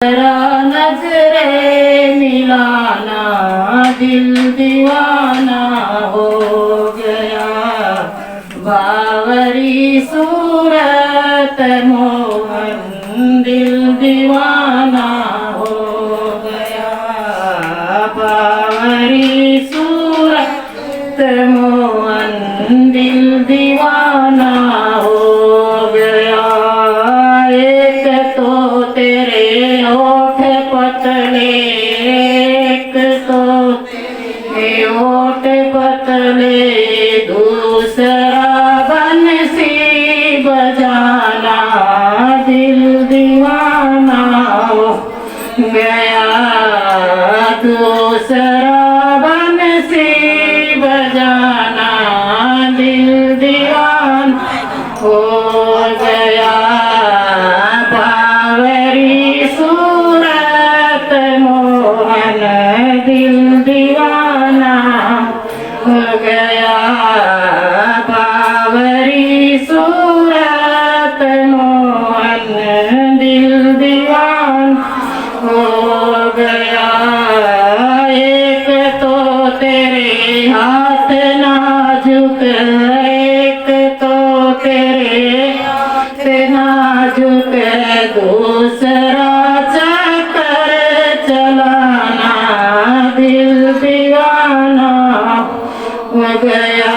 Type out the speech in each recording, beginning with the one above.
जरा नजरे मिलाना दिल दीवाना हो गया। बावरी सूरत मोहन दिल दीवाना हो गया। बावरी सूरत मोहन दिल दीवाना हो गया। एक तो तेरे होठ पतले, एक तो तेरे होठ पतले, दूसरा बंसी बजाना दिल दीवाना हो गया। दूसरा बंसी बजाना दिल दीवाना हो गया। बावरी सूरत मोहन दिल दीवाना हो गया। बावरी सूरत मोहन दिल दीवाना हो गया। एक तो तेरे हाथ नाजुक, एक तो तेरे हाथ नाजुक, दूसरा चक्कर चलाना दिल दीवाना हो गया।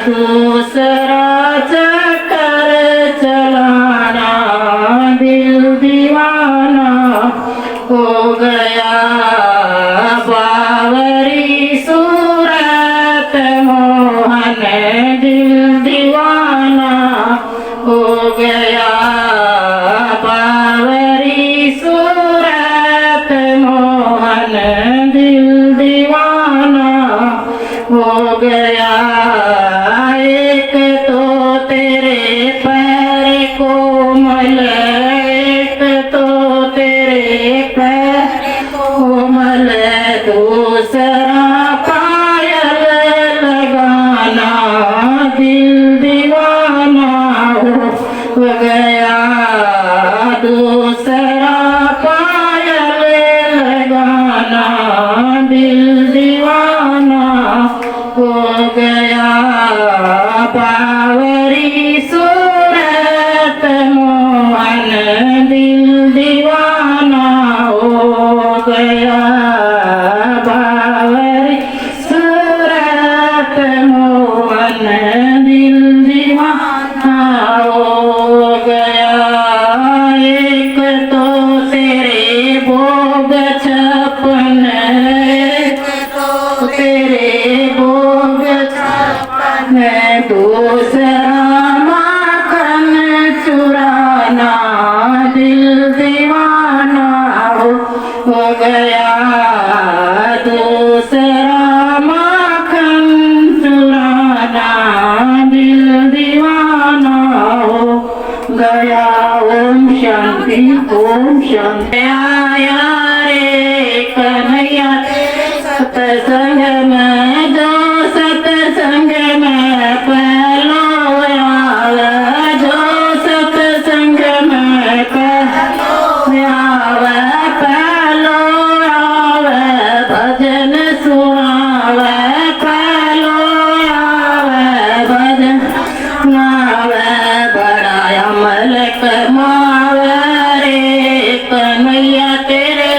दूसरा चक्कर चलाना दिल दीवाना हो गया। बावरी सूरत मोहन दिल दीवाना हो गया। बावरी सूरत मोहन दिल दीवाना हो गया। एक तो तेरे पैर कोमल, एक तो तेरे पैर कोमल, दूसरा पायल लगाना दिल दीवाना हो गया। दूसरा पायल लगाना दिल दीवाना हो गया। बावरी सूरत मोहन दिल दीवाना हो गया। बावरी सूरत मोहन दिल दीवाना हो गया। एक तो तेरे भोग छप्पन, एक तो तेरे भोग छप्पन, दूसरा माखन चुराना दिल दीवाना हो गया। दूसरा माखन चुराना दिल दीवाना हो गया। ओम शांति ओम शांति। आया रे कन्हैया सत्संग में, जो सत्संग में पहलो आवे, जो सत्संग में पहलो आवे, पहलो आवे भजन सुनावे, पहलो आवे भजन सुनावे, बड़ा अमल कमावे रे कन्हैया तेरे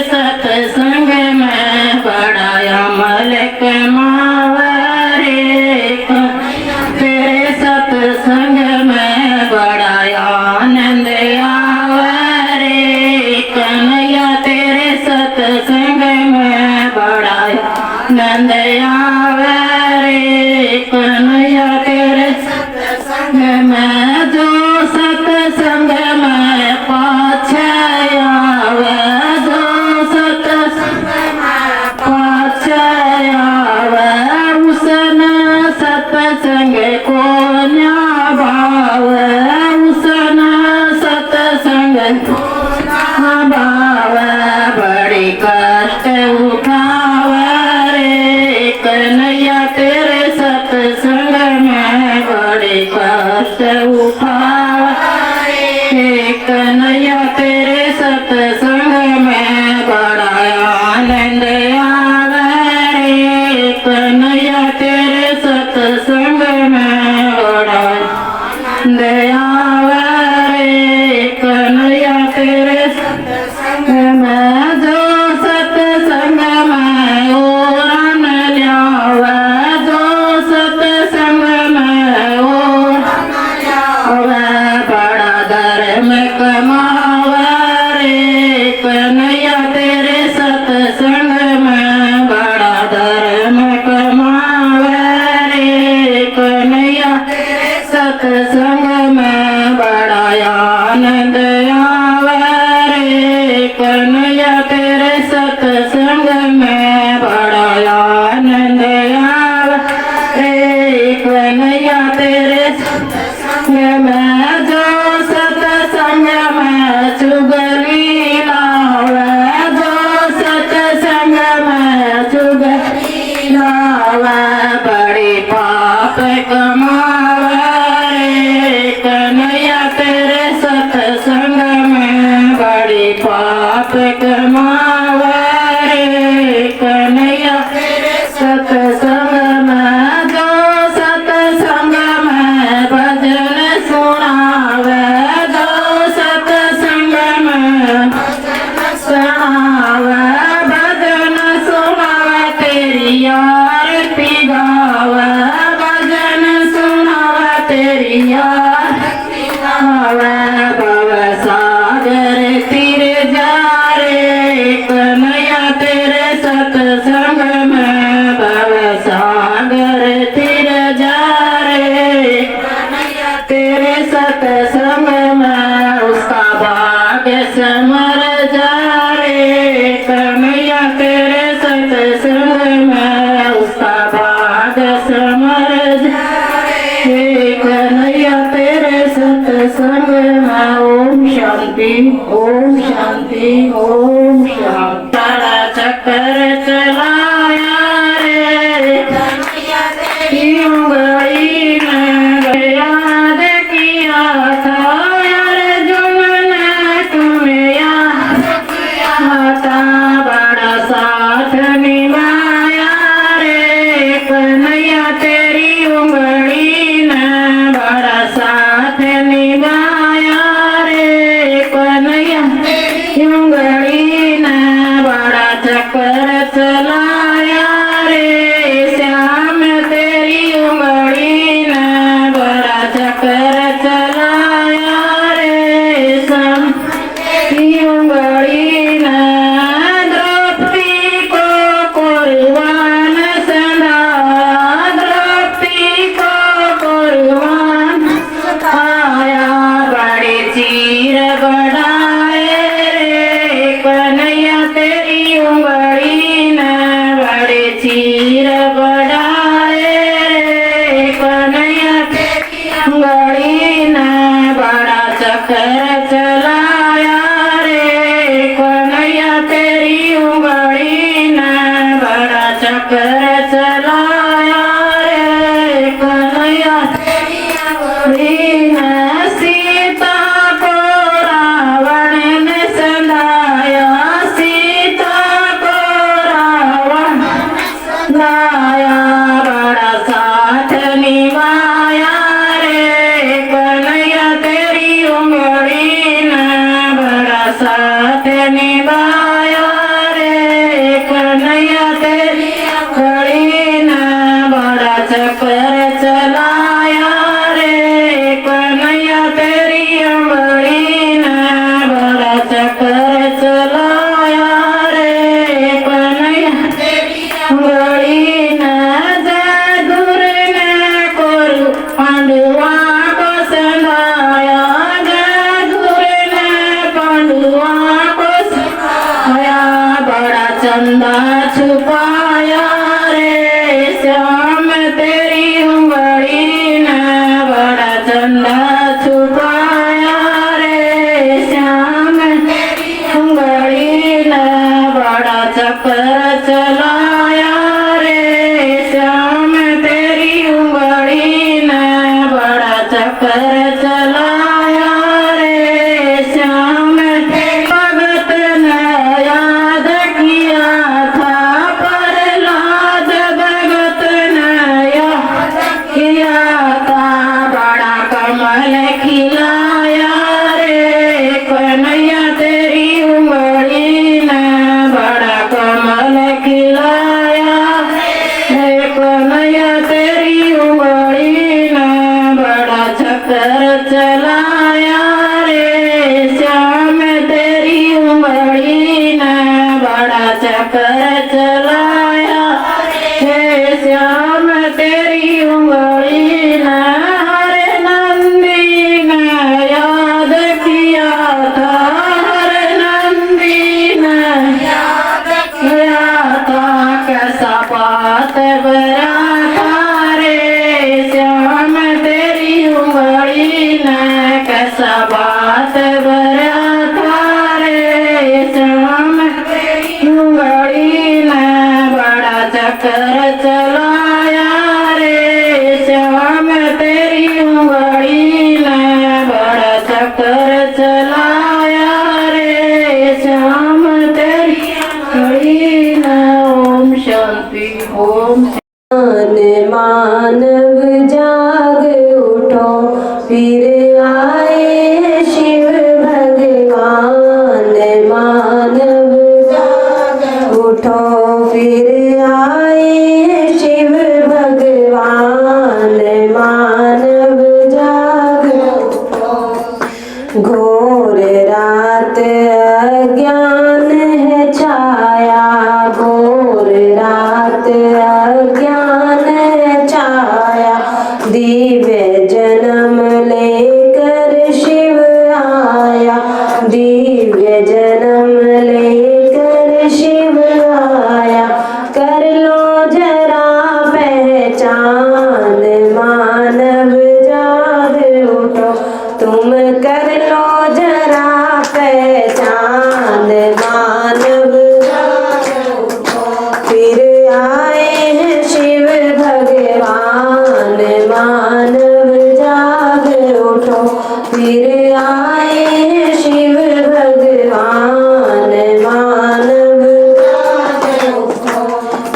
सत्संग में जो सत्संग में ओरन ल्यावे जो सत्संग में ओरन ल्यावे बड़ा धर्म कमावे रे कन्हैया तेरे सत्संग में बड़ा धर्म कमावे रे कन्हैया तेरे सत्संग में बड़ा आनंद आवे रे कन्हैया तेरे सत्संग में बड़ा आनंद आवे रे कन्हैया तेरे सत्संग में जो सत्संग में चुगली लावे जो सत्संग में चुगली लावे बड़ी पाप कमावे रे कन्हैया तेरे सत्संग में बड़ी पाप कमावे रे कन्हैया तेरे सत्संग में जो सत्संग में भजन सुनावे जो सत्संग में भजन सुनावे भजन सुनावे तेरी आरती गावे भजन सुनावे तेरी आरती गावे भव सागर तीर जा रे कन्हैया तेरे सत्संग में भव सागर तीर जा रे कन्हैया तेरे सत्संग में उसका भाग्य समर जा रे कन्हैया तेरे सत्संग में उसका भाग्य समर जा रे कन्हैया तेरे सत्संग में ओम शांति ओम शांति ओम शांति बड़ा चक्कर चलाया रे कन्हैया तेरी उंगली ने याद किया था अर्जुन ने तुम्हें याद किया था बड़ा साथ निभाया रे कन्हैया तेरी उंगली ने बड़ा साथ निभाया रे कन्हैया तेरी उंगली ने बड़ा चक्कर चलाया रे श्याम तेरी उंगली ने बड़ा चक्कर चलाया रे श्याम तेरी उंगली ने द्रौपदी को कुर्बान सदाया द्रौपदी को कुर्बान सदाया बड़ी चीर बढ़ाए रे कन्हैया तेरी उंगली ने बड़ी चीर बढ़ाए रे कन्हैया तेरी उंगली ने बड़ा चक्कर चलाया रे कन्हैया तेरी उंगली ने बड़ा चक्कर चलाया रे कन्हैया तेरी उंगली ने सीता को रावण ने संधाया सीता को रावण ने संधाया बड़ा साथ निभाया रे कन्हैया तेरी उंगली ने बड़ा साथ निभाया रे कन्हैया तेरी उंगली ने बड़ा चक्कर चलाया रे कन्हैया तेरी उंगली ने बड़ा चक्कर चलाया रे कन्हैया तेरी उंगली ने जादूर ने कोरु पांडुआ को संधाया जादूर ने पांडुआ को संधाया बड़ा चंदा छुपाया रे श्याम तेरी चक्कर चलाया। हे श्याम तेरी उंगली न हरे नंदी ने याद किया था, हरे नंदी ने याद किया था। कैसा बात बरा था रे श्याम तेरी उंगली ने, कैसा बात बरा था रे श्याम तेरी उंगली ने। बड़ा चक्कर चलाया रे श्याम तेरी उंगली ने, बड़ा चक्कर चलाया रे श्याम तेरी उंगली ने। ओम शांति ओम। मानव जाग उठो फिर आए शिव भगवान। मानव जाग उठो फिर आए शिव भगवान। मानव जाग उठो घोर रात अज्ञान है छाया, घोर रात अज्ञान है छाया। दिव्य जन्म लेकर शिव आया, दिव्य जन्म लेकर शिव आया। कर लो जरा पहचान, मानव जाग उठो तुम कर लो जरा पहचान। मानव जाग उठो फिर आए हैं शिव भगवान। मानव जाग उठो फिर आए हैं शिव भगवान। मानव जाग उठो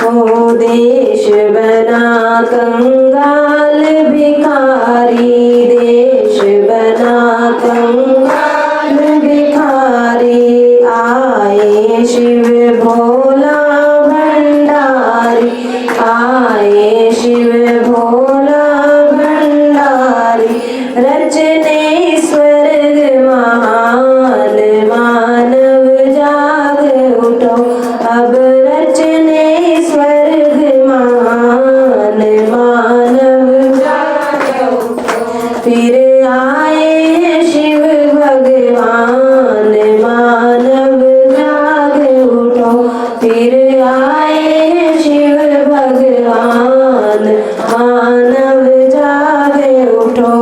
ओ देश बना कंगाल भिखारी, देश बना कंगाल भिखारी। आए शिव भोला भंडारी, आए शिव भोला भंडारी। रचने स्वर्ग महान, मानव जाग उठो अब रचने स्वर्ग महान। मानव जाग उठो फिर आए हैं शिव भगवान। मानव जाग उठो फिर आए हैं शिव भगवान। मानव जाग उठो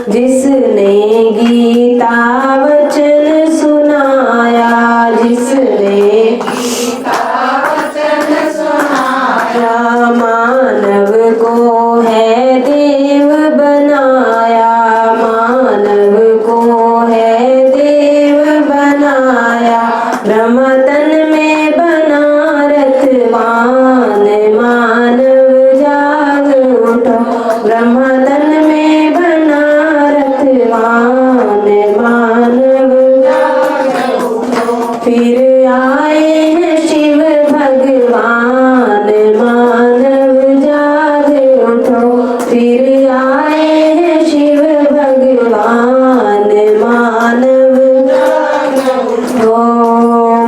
जिसने गीता वचन सुनाया, जिसने गीता वचन सुनाया। मानव को है देव बनाया, मानव को है देव बनाया। ब्रह्म तन में बना रखवान। मानव जाग उठो ब्रह्म तन में बना रखवान। मानव जाग उठो फिर आए हैं शिव भगवान। मानव जाग उठो फिर आए हैं शिव भगवान। मानव जाग उठो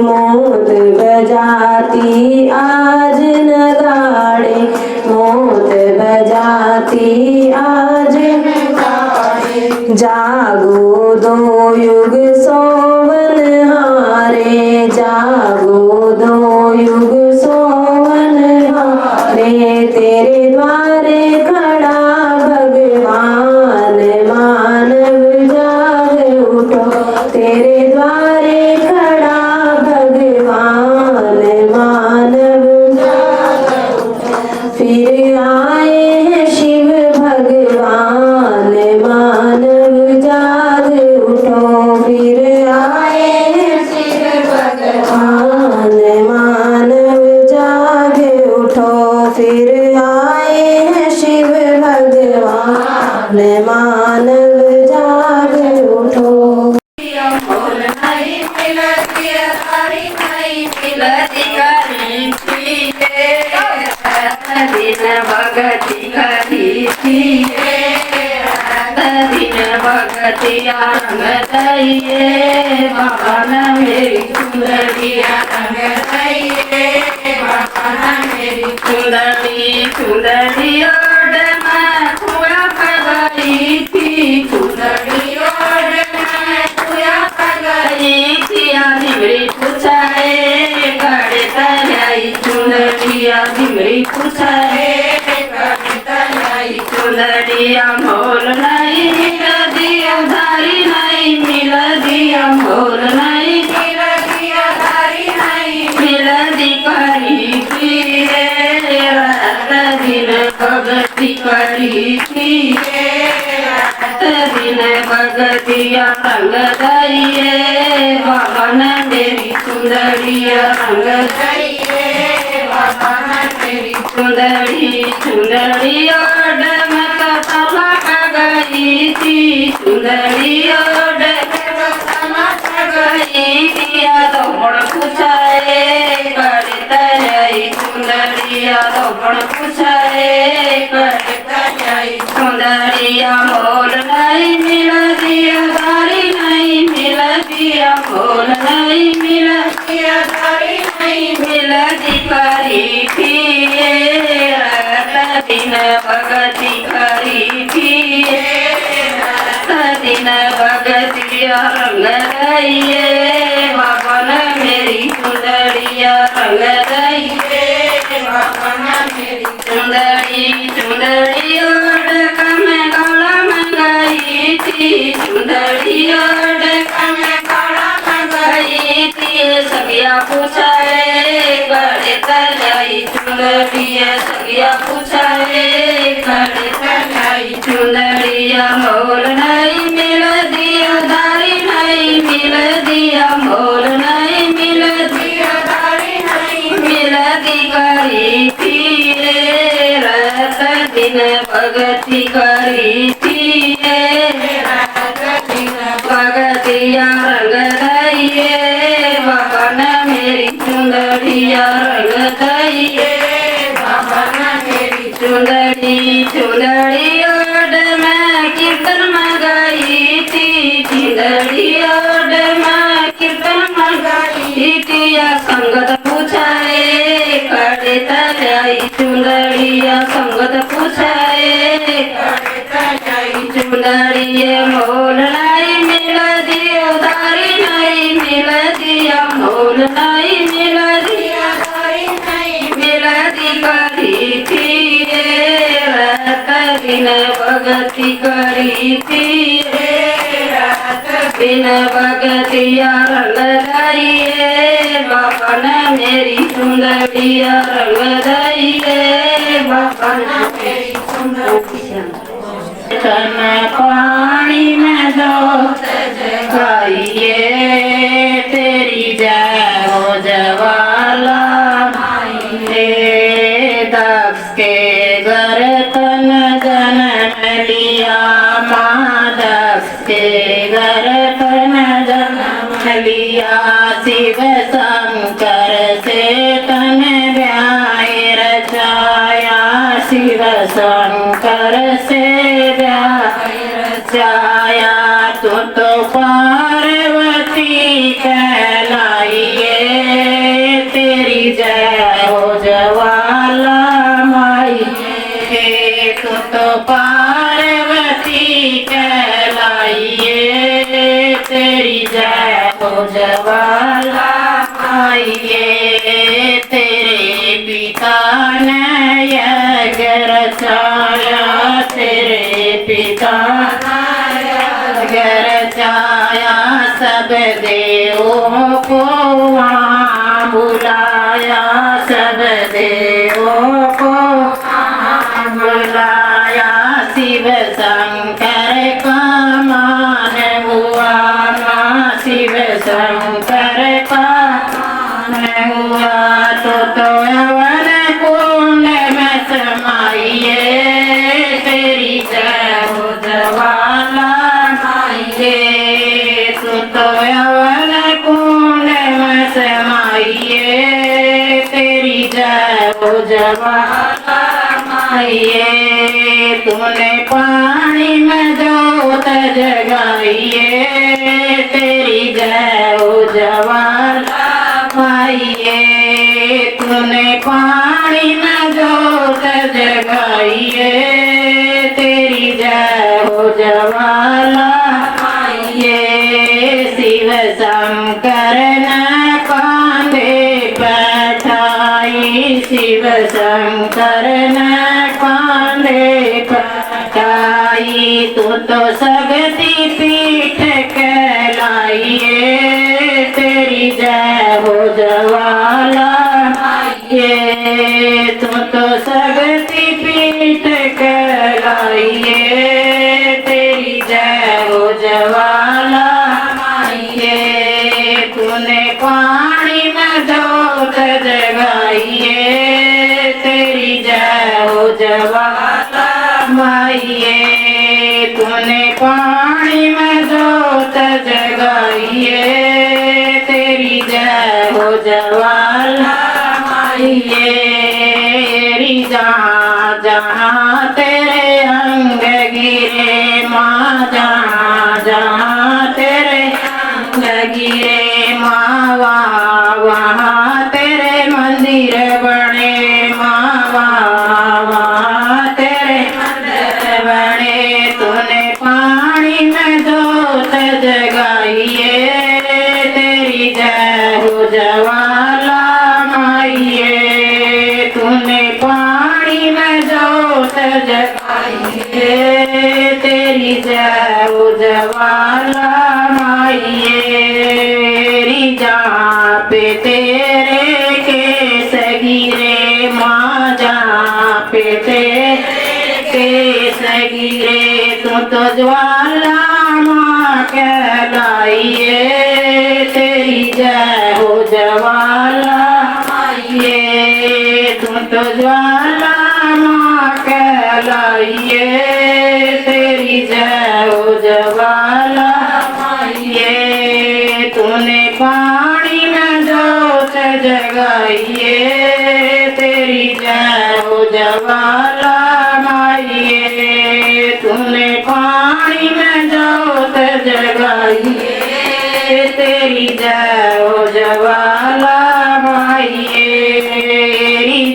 मोद बजाती आज नगाड़े, मोद बजाती आज नगाड़े। जागो दो युग सोवन हारे, जागो दो युग सोवन हारे। तेरे द्वारे खड़ा भगवान। मानव जाग उठो तेरे द्वारे खड़ा भगवान। मानव जाग उठो फिर आए हैं शिव भगवान। मानव जाग उठो फिर आए हैं शिव भगवान। मानव जाग उठो फिर आए हैं शिव भगवान। मानव जाग उठो। दिन भगति करी थी, दिन भगति रंग दइए, भवन मेरी सुंदरिया रंग दइए। चुंदड़ी ओढ़ मैं कुआ गई थी चुंदड़ी ओढ़ मैं कुआ गई थी आदि मेरी पूछाए गड़े तलाई चुंदड़िया दिमरी पूछाए गड़े तलाई चुंदड़िया मोल नहीं मिल दिया धारी नहीं मिल दिया मोल नहीं मिल दिया धारी नहीं मिल दी करी थी रात दिन भगती करी थी रात दिन भगतिया रंग दइए बाबा ने मेरी चुंदड़िया रंग दइए बाबा ने मेरी चुंदड़ी चुंदड़ी ओढ़ मैं कतला गई थी चुंदड़ी ओढ़ गई थी तो बड़ पूछाए करे तलाई चुंदड़िया तो बड़ पूछाए करे तलाई चुंदड़िया मोल नहीं मिल दिया धारी नहीं मिल दिया मोल नहीं मिल दिया धारी नहीं मिल दी करी थी रात दिन भगती करी थी रात दिन भगतिया रंग रहिए बाबा ने मेरी चुंदड़िया रंग रहिए बाबा ने मेरी चुंदड़ी चुंदड़ी ओढ़ मैं गला में गई थी चुंदड़ी ओढ़ मैं गला में गई थी सगिया पूछाए गड़े तलाई चुंदड़िया सगिया पूछाए गड़े तलाई चुंदड़िया मोल नहीं मिल दिया धारी नहीं मिल दिया मोल नहीं मिल दिया धारी नहीं मिल दी करी थी रात दिन भगती करी थी रात दिन भगतिया रंग दइए बाबा ने मेरी चुंदड़िया रंग दइए बाबा ने मेरी चुंदड़ी चुंदड़ी ओढ़ मैं कीर्तन में गई थी चुंदड़ी ओढ़ मैं कीर्तन में गई थी या संगत पूछाए करे तलाई चुंदड़िया संगत पूछाए करे तलाई चुंदड़िए मोल नहीं मिल दिया धारी नहीं मिल दिया मोल नहीं मिल दिया धारी नहीं मिल दी करी थी रात दिन भगती करी थी रात दिन भगतिया रंग दइए बाबा ने मेरी चुंदड़िया रंग दइए बाबा ने मेरी चुंदड़िया चन पानी में जोत जगाइए तेरी जय हो जवाला दक्ष के घर तन जन्म लिया माँ दक्ष के घर तन जन्म लिया शिव शंकर से तन ब्याह रचाया शिव शंकर से ब्याह रचाया तो पार्वती कहलाइए तेरी जय हो जवाला माई तो पार्वती कहलाइए तेरी जय हो जवाला माई तेरे पिता ने यज्ञ रचाया तेरे पिता यज्ञ रचाया सब देवों को वहाँ बुलाया सब देवों को बुलाया शिव शंकर का मान हुआ माँ शिव शंकर का मान हुआ तो यवन कुंड में समाइए तेरी जय हो जवाला माइए तो यवन कुंड में समाइए तेरी जय हो जवाला माइए तूने पानी में जोत जगाइए तेरी जय हो जवाला माइए तूने पानी में जोत जोत जगाइए तेरी जय हो ज्वाला माइये शिव शंकर न कांधे बैठाई शिव शंकर न कांधे बैठाई तू तो सगती पीठ कहलाइए तेरी जय हो ज्वाला माइये तू तो सगती पीठ कहलाइए तेरी जय हो ज्वाला माइये तूने पानी में जोत जगाइए तेरी जय हो ज्वाला माइये तूने पानी में जोत जगाइए तेरी जय हो ज्वाला माइये जहाँ जहाँ तेरे अंग गिरे माँ जहाँ जहाँ तेरे अंग गिरे माँ वहाँ वहाँ तेरे मंदिर बने माँ वहाँ वहाँ तेरे मंदिर बने तूने पानी में जोत जगाइए तेरी जय हो ज्वाला माइये तूने पानी में जोत जगाइए तेरी जय हो ज्वाला माइये जहाँ पे तेरे केस गिरे माँ जहाँ पे तेरे केस गिरे तू तो ज्वाला माँ कहलाइए तेरी जय हो ज्वाला माइये तू तो ज्वाला माँ कहलाइए तेरी जय हो ज्वाला माइये तूने पानी में जोत जगाइए तेरी जय हो ज्वाला माइये तूने पानी में जोत जगाइए तेरी जय हो ज्वाला माइये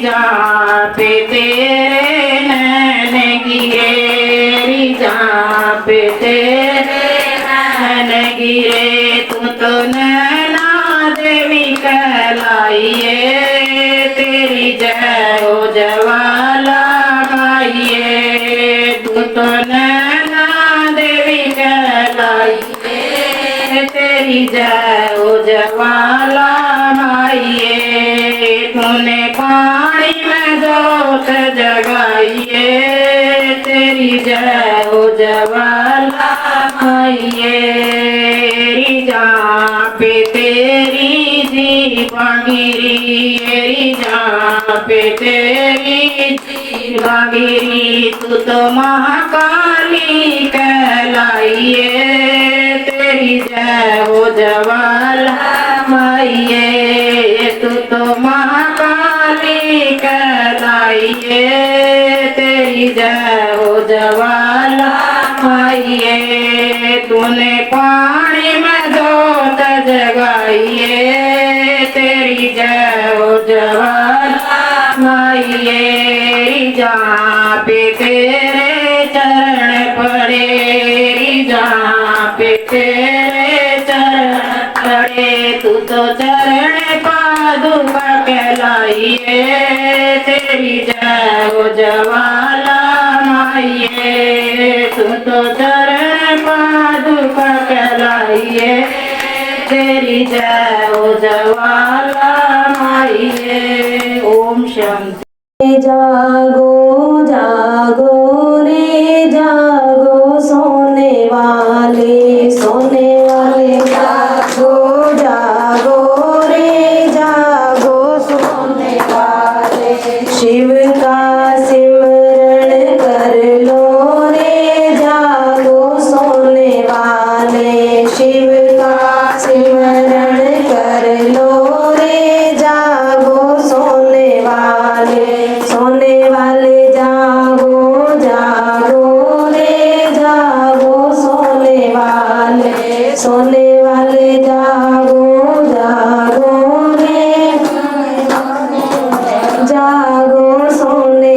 जहाँ पे तेरे नैन गिरे जहाँ पे तेरे नैन गिरे तू तो नैना देवी कहलाइए तेरी जय हो ज्वाला माइये तू तो नैना देवी कहलाइए तेरी जय हो ज्वाला माइये तूने पानी में जोत जगाइए तेरी जय हो ज्वाला माइये जहाँ पे तेरी जीवन गिरी जहाँ पे तेरी जीवन गिरी तू तो महाकाली कहलाइए तेरी जय हो ज्वाला माइये तू तो महाकाली कहलाइए तेरी जय हो ज्वाला माइये तूने पानी में जोत जगाइए तेरी जय हो ज्वाला माइये जहाँ पे तेरे चरण पड़े जहाँ पे तेरे चरण पड़े तू तो चरण पादुका कहलाइए तेरी जय हो ज्वाला माइये तू तो चरण पादुका कहलाइए तेरी जय हो ज्वाला माइये। ओम शांति। जागो जागो रे जागो सोने वाले जागो जागो रे जागो सोने वाले शिव का सिमरण कर लो रे जागो सोने वाले शिव का सिमरण कर लो रे जागो सोने वाले जागो जागो रे जागो सोने वाले जागो जागो रे जागो सोने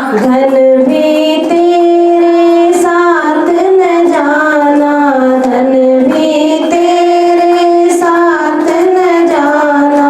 धन भी तेरे साथ न जाना, धन भी तेरे साथ न जाना,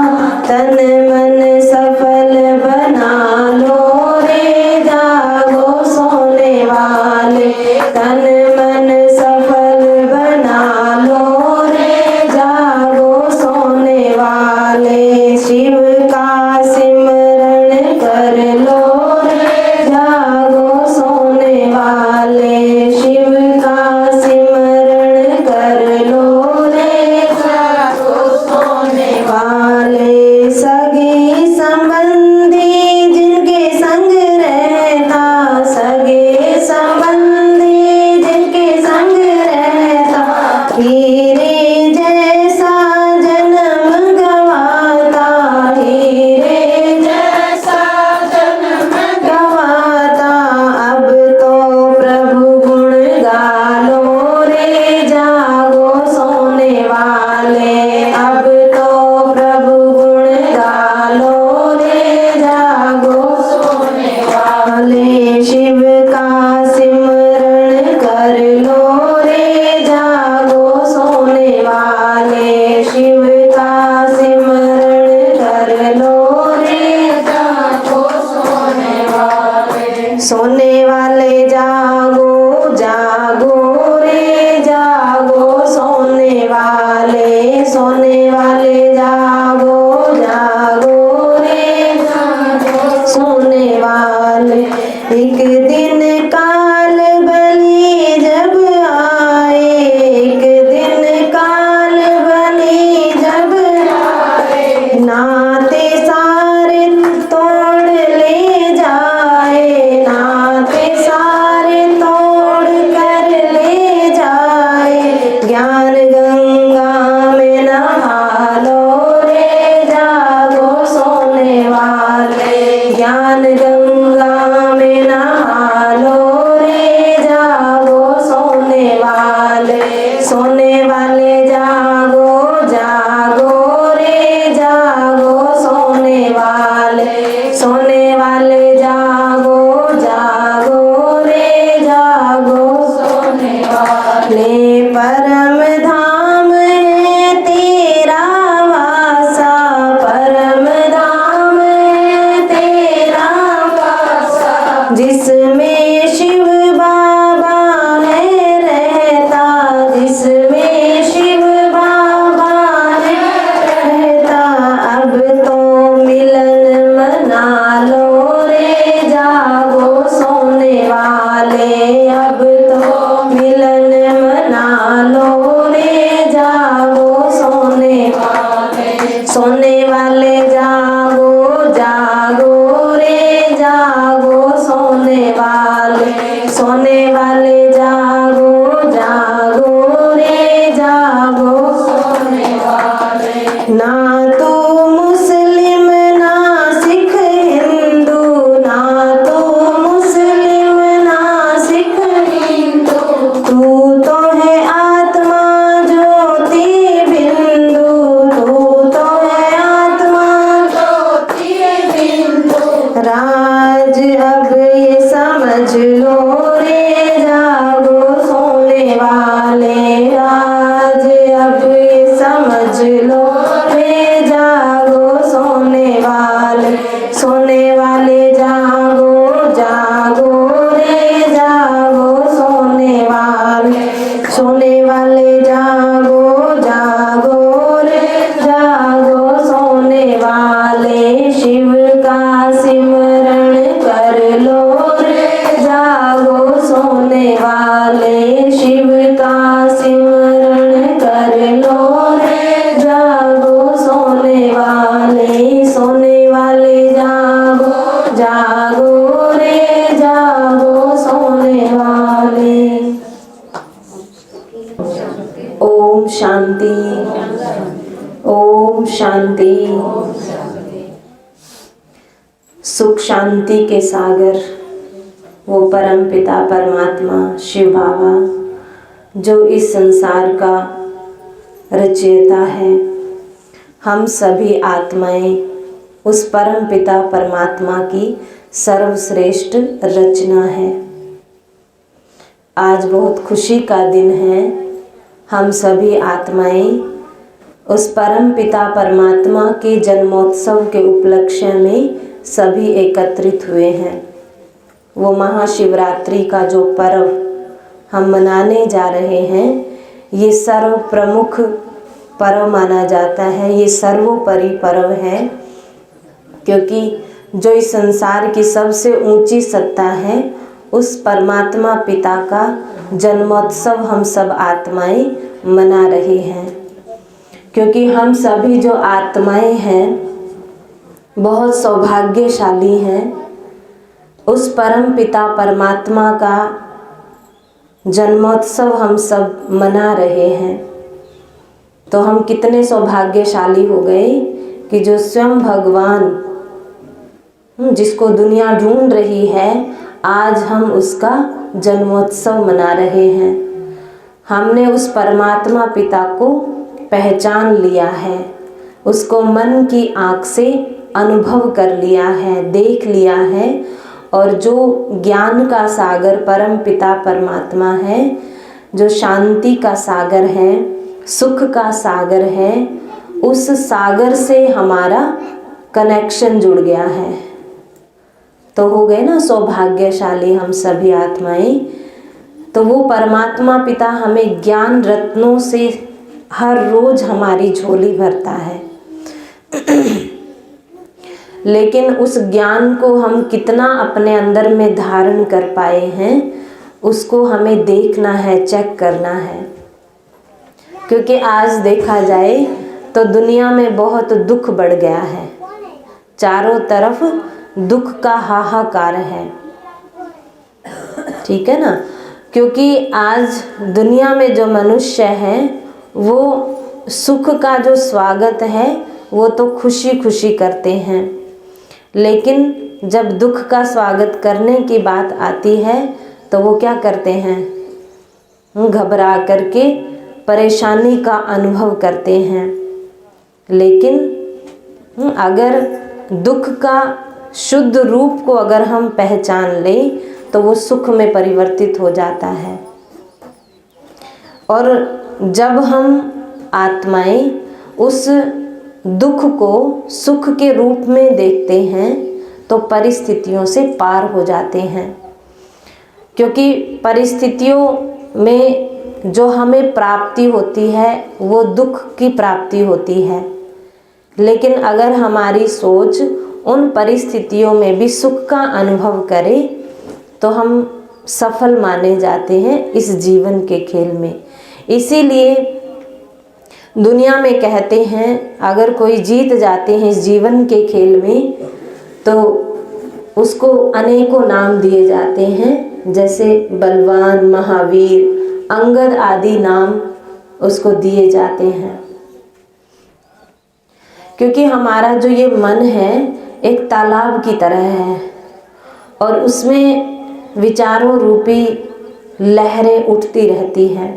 तन मन सफल बना लो रे जागो सोने वाले, तन मन सफल बना लो रे जागो सोने वाले। शिव का सिमरण कर लो रे जागो सोने वाले, शिव का सिमरण कर लो रे जागो सोने वाले। सगे संबंधी जिनके संग रहता, सगे संबंधी जिनके संग रहता, हीरे जैसा जन्म गवाता, हीरे जैसा जन्म गवाता। अब तो प्रभु गुण गालो रे जागो सोने वाले, अब तो प्रभु गुण गालो रे जागो सोने वाले। शिव का सिमरण कर लो रे जागो सोने वाले, शिव का सिमरण कर लो रे जागो सोने वाले। सोने वाले जागो जागो रे जागो सोने वाले, सोने वाले जागो जागो रे जागो सोने वाले। एक दिन काल बलि जब आए, एक दिन काल बलि जब आए, नाते सारे तोड़ ले जाए, नाते सारे तोड़ कर ले जाए। ज्ञान गंगा में नहा लो रे जागो सोने वाले, ज्ञान गंगा में नहा लो रे जागो सोने वाले। सोने वाले जागो जागो रे जागो सोने वाले, सोने वाले जागो जागो रे जागो सोने वाले। परम धाम है तेरा वासा, परम धाम है तेरा वासा, जिसमें शिव बाबा है रहता, जिसमें शिव बाबा है रहता। अब तो मिलन मना लो रे जागो सोने वाले, अब तो मिलन मना लो रे जागो सोने वाले। सोने वाले जागो जागो रे जागो सोने वाले, सोने वाले जागो जागो रे जागो सोने वाले। ना तो मुस्लिम ना सिख हिंदू, ना तो मुस्लिम ना सिख हिंदू, तू तो है आत्मा ज्योति बिंदु, तू तो है आत्मा ज्योति बिंदु। राज अब ये समझ लो रे जागो सोने वाले, राज अब ये समझ लो रे जागो सोने वाले। सोने वाले जागो जागो रे जागो सोने वाले, सोने वाले जागो जागो रे जागो सोने वाले। शिव का सिमरण कर लो रे जागो सोने वाले, शिव का सिमरण कर लो रे जागो सोने वाले। सोने वाले जागो जागो रे जागो सोने वाले। ओम शांति, ओम शांति। सुख शांति के सागर वो परम पिता परमात्मा शिव बाबा जो इस संसार का रचयिता है। हम सभी आत्माएं उस परम पिता परमात्मा की सर्वश्रेष्ठ रचना है। आज बहुत खुशी का दिन है। हम सभी आत्माएं उस परम पिता परमात्मा के जन्मोत्सव के उपलक्ष्य में सभी एकत्रित हुए हैं। वो महाशिवरात्रि का जो पर्व हम मनाने जा रहे हैं, ये सर्व प्रमुख पर्व माना जाता है। ये सर्वोपरि पर्व है, क्योंकि जो इस संसार की सबसे ऊंची सत्ता है, उस परमात्मा पिता का जन्मोत्सव हम सब आत्माएं मना रही हैं। क्योंकि हम सभी जो आत्माएं हैं बहुत सौभाग्यशाली हैं। उस परम पिता परमात्मा का जन्मोत्सव हम सब मना रहे हैं। तो हम कितने सौभाग्यशाली हो गए कि जो स्वयं भगवान, जिसको दुनिया ढूंढ रही है, आज हम उसका जन्मोत्सव मना रहे हैं। हमने उस परमात्मा पिता को पहचान लिया है, उसको मन की आँख से अनुभव कर लिया है, देख लिया है। और जो ज्ञान का सागर परम पिता परमात्मा है, जो शांति का सागर है, सुख का सागर है, उस सागर से हमारा कनेक्शन जुड़ गया है। तो हो गए ना सौभाग्यशाली हम सभी आत्माएं। तो वो परमात्मा पिता हमें ज्ञान रत्नों से हर रोज हमारी झोली भरता है। लेकिन उस ज्ञान को हम कितना अपने अंदर में धारण कर पाए हैं, उसको हमें देखना है, चेक करना है। क्योंकि आज देखा जाए तो दुनिया में बहुत दुख बढ़ गया है, चारों तरफ दुख का हाहाकार है। ठीक है ना? क्योंकि आज दुनिया में जो मनुष्य है, वो सुख का जो स्वागत है वो तो खुशी खुशी करते हैं, लेकिन जब दुख का स्वागत करने की बात आती है तो वो क्या करते हैं? घबरा करके परेशानी का अनुभव करते हैं। लेकिन अगर दुख का शुद्ध रूप को अगर हम पहचान लें तो वो सुख में परिवर्तित हो जाता है। और जब हम आत्माएं उस दुख को सुख के रूप में देखते हैं तो परिस्थितियों से पार हो जाते हैं। क्योंकि परिस्थितियों में जो हमें प्राप्ति होती है वो दुख की प्राप्ति होती है, लेकिन अगर हमारी सोच उन परिस्थितियों में भी सुख का अनुभव करे तो हम सफल माने जाते हैं इस जीवन के खेल में। इसीलिए दुनिया में कहते हैं अगर कोई जीत जाते हैं इस जीवन के खेल में तो उसको अनेकों नाम दिए जाते हैं, जैसे बलवान, महावीर, अंगद आदि नाम उसको दिए जाते हैं। क्योंकि हमारा जो ये मन है एक तालाब की तरह है और उसमें विचारों रूपी लहरें उठती रहती हैं।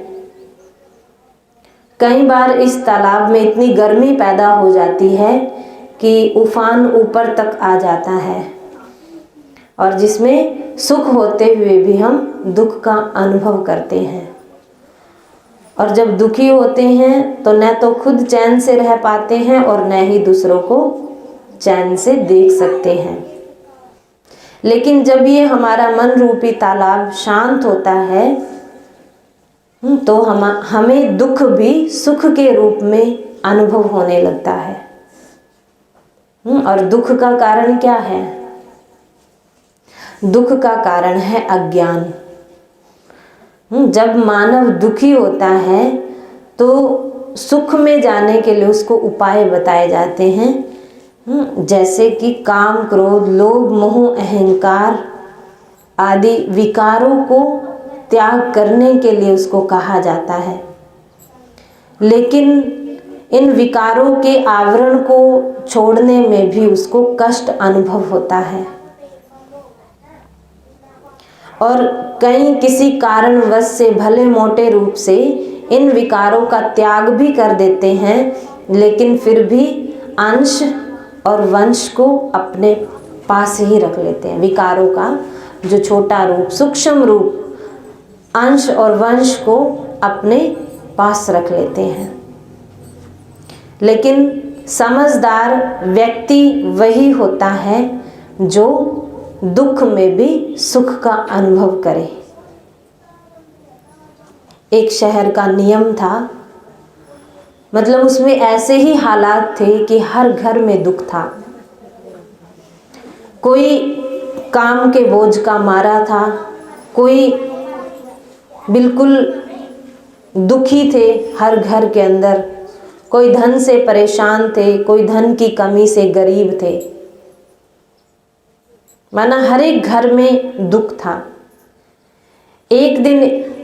कई बार इस तालाब में इतनी गर्मी पैदा हो जाती है कि उफान ऊपर तक आ जाता है, और जिसमें सुख होते हुए भी हम दुख का अनुभव करते हैं। और जब दुखी होते हैं तो न तो खुद चैन से रह पाते हैं और न ही दूसरों को चैन से देख सकते हैं। लेकिन जब ये हमारा मन रूपी तालाब शांत होता है तो हमें दुख भी सुख के रूप में अनुभव होने लगता है। और दुख का कारण क्या है? दुख का कारण है अज्ञान। जब मानव दुखी होता है तो सुख में जाने के लिए उसको उपाय बताए जाते हैं, जैसे कि काम, क्रोध, लोभ, मोह, अहंकार आदि विकारों को त्याग करने के लिए उसको कहा जाता है। लेकिन इन विकारों के आवरण को छोड़ने में भी उसको कष्ट अनुभव होता है। और कई किसी कारणवश से भले मोटे रूप से इन विकारों का त्याग भी कर देते हैं, लेकिन फिर भी अंश और वंश को अपने पास ही रख लेते हैं, विकारों का जो छोटा रूप, सूक्ष्म रूप, अंश और वंश को अपने पास रख लेते हैं। लेकिन समझदार व्यक्ति वही होता है जो दुख में भी सुख का अनुभव करे। एक शहर का नियम था, मतलब उसमें ऐसे ही हालात थे कि हर घर में दुख था। कोई काम के बोझ का मारा था, कोई बिल्कुल दुखी थे हर घर के अंदर, कोई धन से परेशान थे, कोई धन की कमी से गरीब थे। माना हर एक घर में दुख था। एक दिन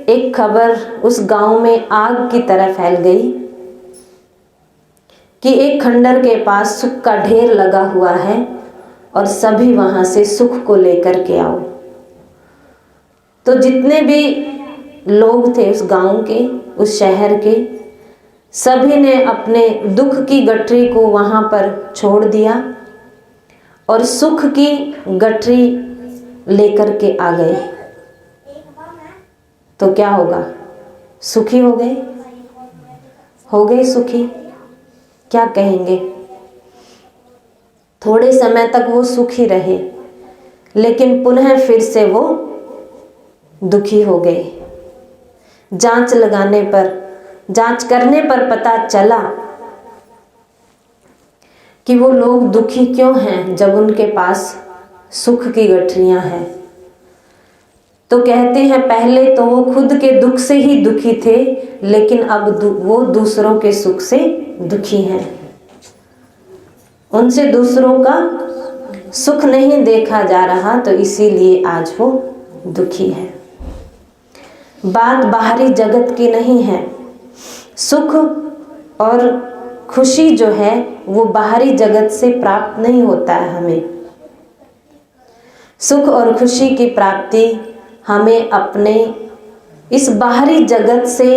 एक खबर उस गांव में आग की तरह फैल गई कि एक खंडर के पास सुख का ढेर लगा हुआ है और सभी वहां से सुख को लेकर के आओ। तो जितने भी लोग थे उस गांव के, उस शहर के, सभी ने अपने दुख की गठरी को वहां पर छोड़ दिया और सुख की गठरी लेकर के आ गए। तो क्या होगा? सुखी हो गए? हो गए सुखी? क्या कहेंगे? थोड़े समय तक वो सुखी रहे, लेकिन पुनः फिर से वो दुखी हो गए। जांच करने पर पता चला कि वो लोग दुखी क्यों हैं जब उनके पास सुख की गठरियां हैं। तो कहते हैं पहले तो वो खुद के दुख से ही दुखी थे, लेकिन अब वो दूसरों के सुख से दुखी हैं। उनसे दूसरों का सुख नहीं देखा जा रहा, तो इसीलिए आज वो दुखी है। बात बाहरी जगत की नहीं है। सुख और खुशी जो है वो बाहरी जगत से प्राप्त नहीं होता है। हमें सुख और खुशी की प्राप्ति हमें अपने इस बाहरी जगत से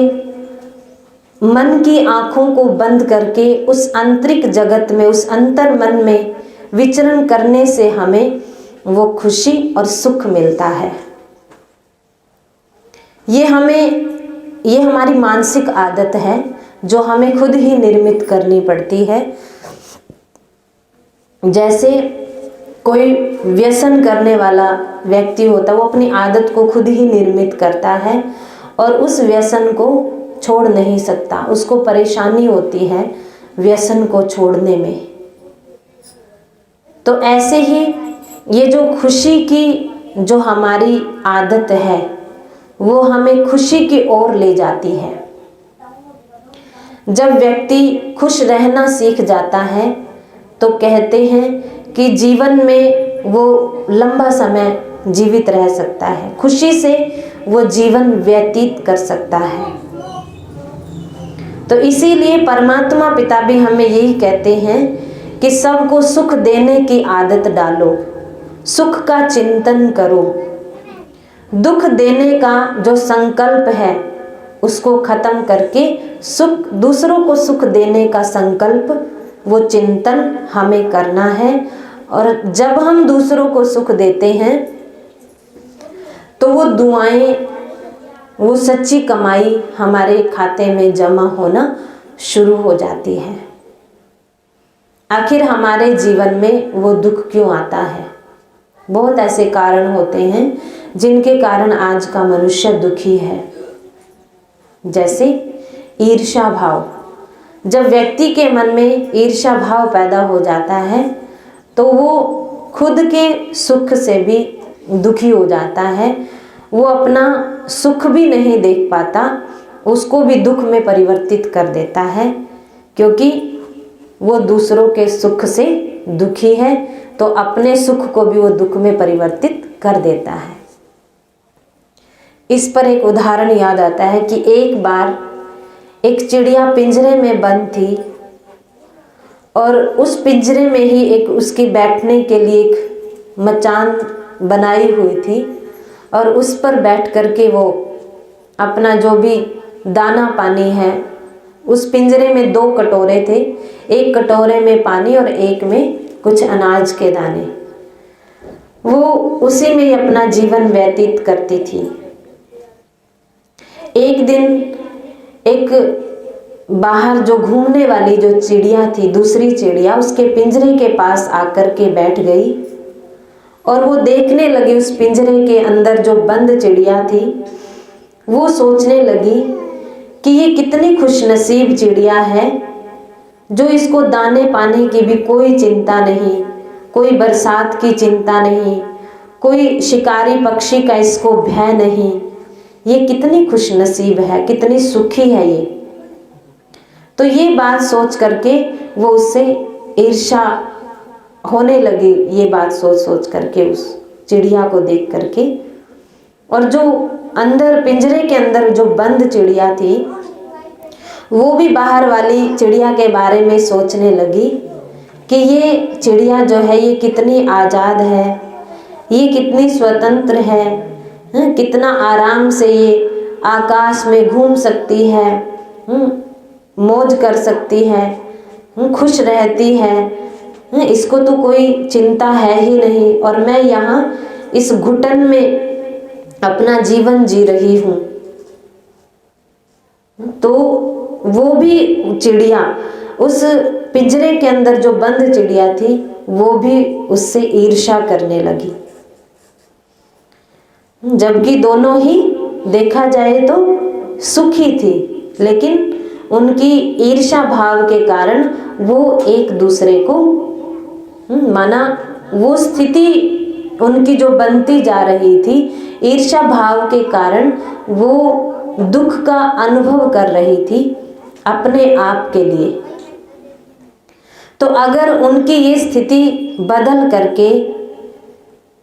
मन की आंखों को बंद करके उस आंतरिक जगत में, उस अंतर मन में विचरण करने से हमें वो खुशी और सुख मिलता है। ये हमारी मानसिक आदत है जो हमें खुद ही निर्मित करनी पड़ती है। जैसे कोई व्यसन करने वाला व्यक्ति होता है, वो अपनी आदत को खुद ही निर्मित करता है और उस व्यसन को छोड़ नहीं सकता, उसको परेशानी होती है व्यसन को छोड़ने में। तो ऐसे ही ये जो खुशी की जो हमारी आदत है वो हमें खुशी की ओर ले जाती है। जब व्यक्ति खुश रहना सीख जाता है तो कहते हैं कि जीवन में वो लंबा समय जीवित रह सकता है, खुशी से वो जीवन व्यतीत कर सकता है। तो इसीलिए परमात्मा पिता भी हमें यही कहते हैं कि सबको सुख देने की आदत डालो, सुख का चिंतन करो। दुख देने का जो संकल्प है उसको खत्म करके दूसरों को सुख देने का संकल्प, वो चिंतन हमें करना है। और जब हम दूसरों को सुख देते हैं तो वो दुआएं, वो सच्ची कमाई हमारे खाते में जमा होना शुरू हो जाती है। आखिर हमारे जीवन में वो दुख क्यों आता है? बहुत ऐसे कारण होते हैं जिनके कारण आज का मनुष्य दुखी है। जैसे ईर्ष्या भाव। जब व्यक्ति के मन में ईर्ष्या भाव पैदा हो जाता है तो वो खुद के सुख से भी दुखी हो जाता है। वो अपना सुख भी नहीं देख पाता, उसको भी दुख में परिवर्तित कर देता है, क्योंकि वो दूसरों के सुख से दुखी है तो अपने सुख को भी वो दुख में परिवर्तित कर देता है। इस पर एक उदाहरण याद आता है कि एक बार एक चिड़िया पिंजरे में बंद थी और उस पिंजरे में ही एक उसकी बैठने के लिए एक मचान बनाई हुई थी और उस पर बैठ करके वो अपना जो भी दाना पानी है, उस पिंजरे में 2 कटोरे थे, एक कटोरे में पानी और एक में कुछ अनाज के दाने। वो उसी में ही अपना जीवन व्यतीत करती थी। एक दिन एक बाहर जो घूमने वाली जो चिड़िया थी, दूसरी चिड़िया उसके पिंजरे के पास आकर के बैठ गई और वो देखने लगी उस पिंजरे के अंदर जो बंद चिड़िया थी। वो सोचने लगी कि ये कितनी खुशनसीब चिड़िया है जो इसको दाने पानी की भी कोई चिंता नहीं, कोई बरसात की चिंता नहीं, कोई शिकारी पक्षी का इसको भय नहीं। ये कितनी खुशनसीब है, कितनी सुखी है ये। तो ये बात सोच करके वो उससे ईर्ष्या होने लगी, ये बात सोच सोच करके उस चिड़िया को देख करके। और जो अंदर पिंजरे के अंदर जो बंद चिड़िया थी वो भी बाहर वाली चिड़िया के बारे में सोचने लगी कि ये चिड़िया जो है ये कितनी आज़ाद है, ये कितनी स्वतंत्र है, कितना आराम से ये आकाश में घूम सकती है, मौज कर सकती है, खुश रहती है, इसको तो कोई चिंता है ही नहीं और मैं यहाँ इस घुटन में अपना जीवन जी रही हूँ। तो वो भी चिड़िया, उस पिंजरे के अंदर जो बंद चिड़िया थी वो भी उससे ईर्ष्या करने लगी, जबकि दोनों ही देखा जाए तो सुखी थी, लेकिन उनकी ईर्ष्या भाव के कारण वो एक दूसरे को माना वो स्थिति उनकी जो बनती जा रही थी, ईर्ष्या भाव के कारण वो दुख का अनुभव कर रही थी अपने आप के लिए। तो अगर उनकी ये स्थिति बदल करके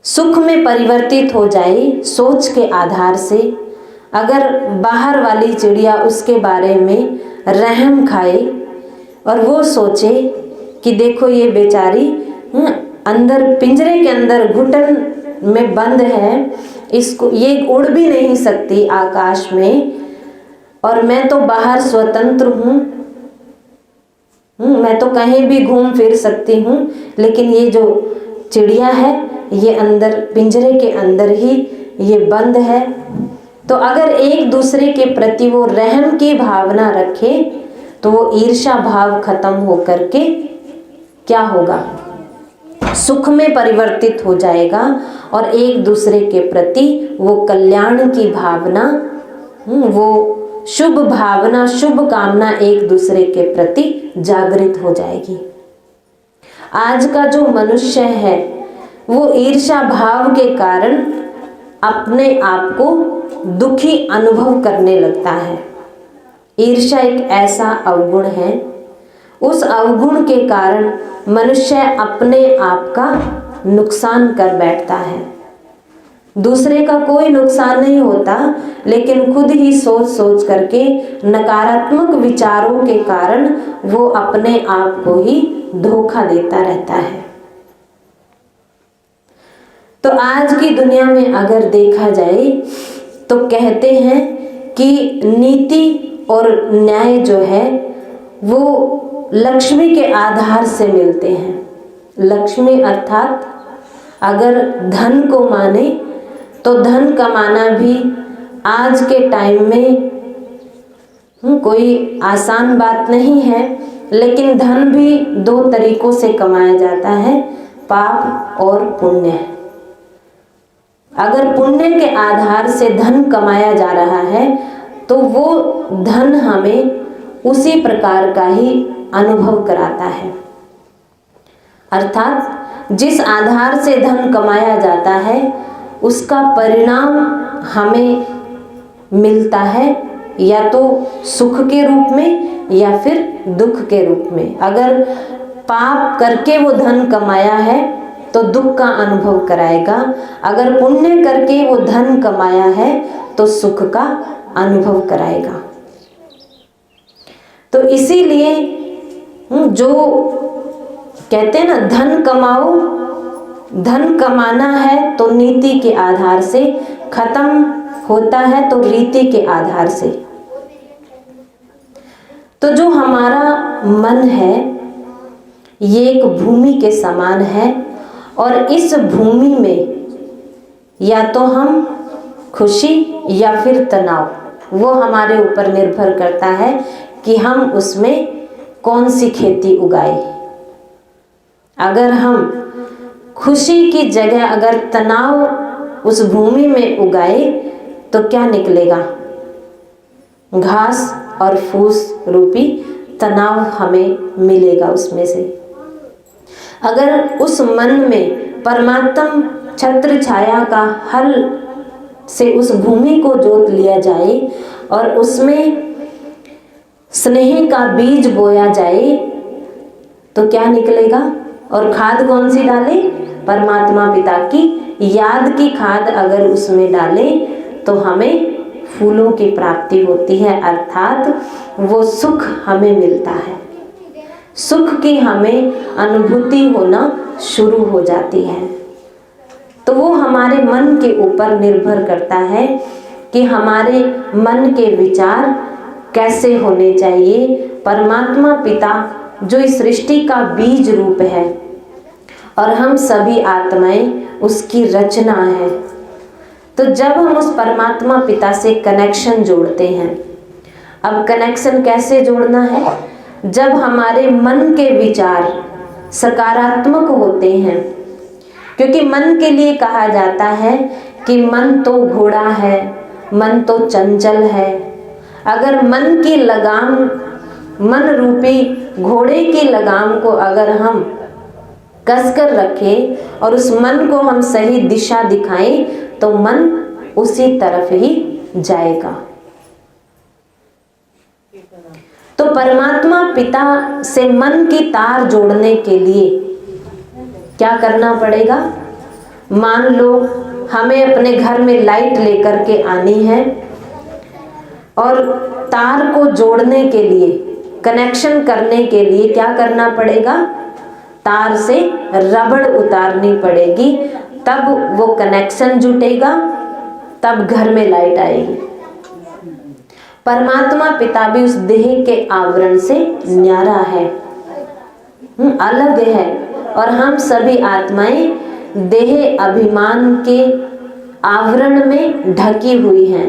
सुख में परिवर्तित हो जाए सोच के आधार से, अगर बाहर वाली चिड़िया उसके बारे में रहम खाए और वो सोचे कि देखो ये बेचारी अंदर पिंजरे के अंदर घुटन में बंद है, इसको ये उड़ भी नहीं सकती आकाश में और मैं तो बाहर स्वतंत्र हूँ, मैं तो कहीं भी घूम फिर सकती हूँ, लेकिन ये जो चिड़िया है ये अंदर पिंजरे के अंदर ही ये बंद है। तो अगर एक दूसरे के प्रति वो रहम की भावना रखे तो वो ईर्ष्या भाव खत्म हो करके क्या होगा, सुख में परिवर्तित हो जाएगा और एक दूसरे के प्रति वो कल्याण की भावना, वो शुभ भावना, शुभ कामना एक दूसरे के प्रति जागृत हो जाएगी। आज का जो मनुष्य है वो ईर्ष्या भाव के कारण अपने आप को दुखी अनुभव करने लगता है। ईर्ष्या एक ऐसा अवगुण है, उस अवगुण के कारण मनुष्य अपने आप का नुकसान कर बैठता है। दूसरे का कोई नुकसान नहीं होता, लेकिन खुद ही सोच सोच करके नकारात्मक विचारों के कारण वो अपने आप को ही धोखा देता रहता है। तो आज की दुनिया में अगर देखा जाए तो कहते हैं कि नीति और न्याय जो है वो लक्ष्मी के आधार से मिलते हैं। लक्ष्मी अर्थात अगर धन को माने तो धन कमाना भी आज के टाइम में कोई आसान बात नहीं है, लेकिन धन भी दो तरीकों से कमाया जाता है, पाप और पुण्य। अगर पुण्य के आधार से धन कमाया जा रहा है तो वो धन हमें उसी प्रकार का ही अनुभव कराता है। अर्थात जिस आधार से धन कमाया जाता है उसका परिणाम हमें मिलता है, या तो सुख के रूप में या फिर दुख के रूप में। अगर पाप करके वो धन कमाया है तो दुख का अनुभव कराएगा, अगर पुण्य करके वो धन कमाया है तो सुख का अनुभव कराएगा। तो इसीलिए जो कहते हैं ना, धन कमाओ, धन कमाना है तो नीति के आधार से, खत्म होता है तो रीति के आधार से। तो जो हमारा मन है ये एक भूमि के समान है और इस भूमि में या तो हम खुशी या फिर तनाव, वो हमारे ऊपर निर्भर करता है कि हम उसमें कौन सी खेती उगाए। अगर हम खुशी की जगह अगर तनाव उस भूमि में उगाए तो क्या निकलेगा? घास और फूस रूपी तनाव हमें मिलेगा उसमें से। अगर उस मन में परमात्म छत्र छाया का हल से उस भूमि को जोत लिया जाए और उसमें स्नेह का बीज बोया जाए तो क्या निकलेगा? और खाद कौन सी डाले? परमात्मा पिता की याद की खाद अगर उसमें डाले तो हमें फूलों की प्राप्ति होती है, अर्थात वो सुख हमें मिलता है। सुख की हमें अनुभूति होना शुरू हो जाती है। तो वो हमारे मन के ऊपर निर्भर करता है कि हमारे मन के विचार कैसे होने चाहिए। परमात्मा पिता जो इस सृष्टि का बीज रूप है और हम सभी आत्माएं उसकी रचना है। तो जब हम उस परमात्मा पिता से कनेक्शन जोड़ते हैं, अब कनेक्शन कैसे जोड़ना है? जब हमारे मन के विचार सकारात्मक होते हैं, क्योंकि मन के लिए कहा जाता है कि मन तो घोड़ा है, मन तो चंचल है। अगर मन की लगाम, मन रूपी घोड़े की लगाम को अगर हम कसकर रखें और उस मन को हम सही दिशा दिखाएं तो मन उसी तरफ ही जाएगा। तो परमात्मा पिता से मन की तार जोड़ने के लिए क्या करना पड़ेगा? मान लो हमें अपने घर में लाइट लेकर के आनी है और तार को जोड़ने के लिए, कनेक्शन करने के लिए क्या करना पड़ेगा? तार से रबड़ उतारनी पड़ेगी, तब वो कनेक्शन जुटेगा, तब घर में लाइट आएगी। परमात्मा पिता भी उस देह के आवरण से न्यारा है, अलग है। और हम सभी आत्माएं देह अभिमान के आवरण में ढकी हुई हैं।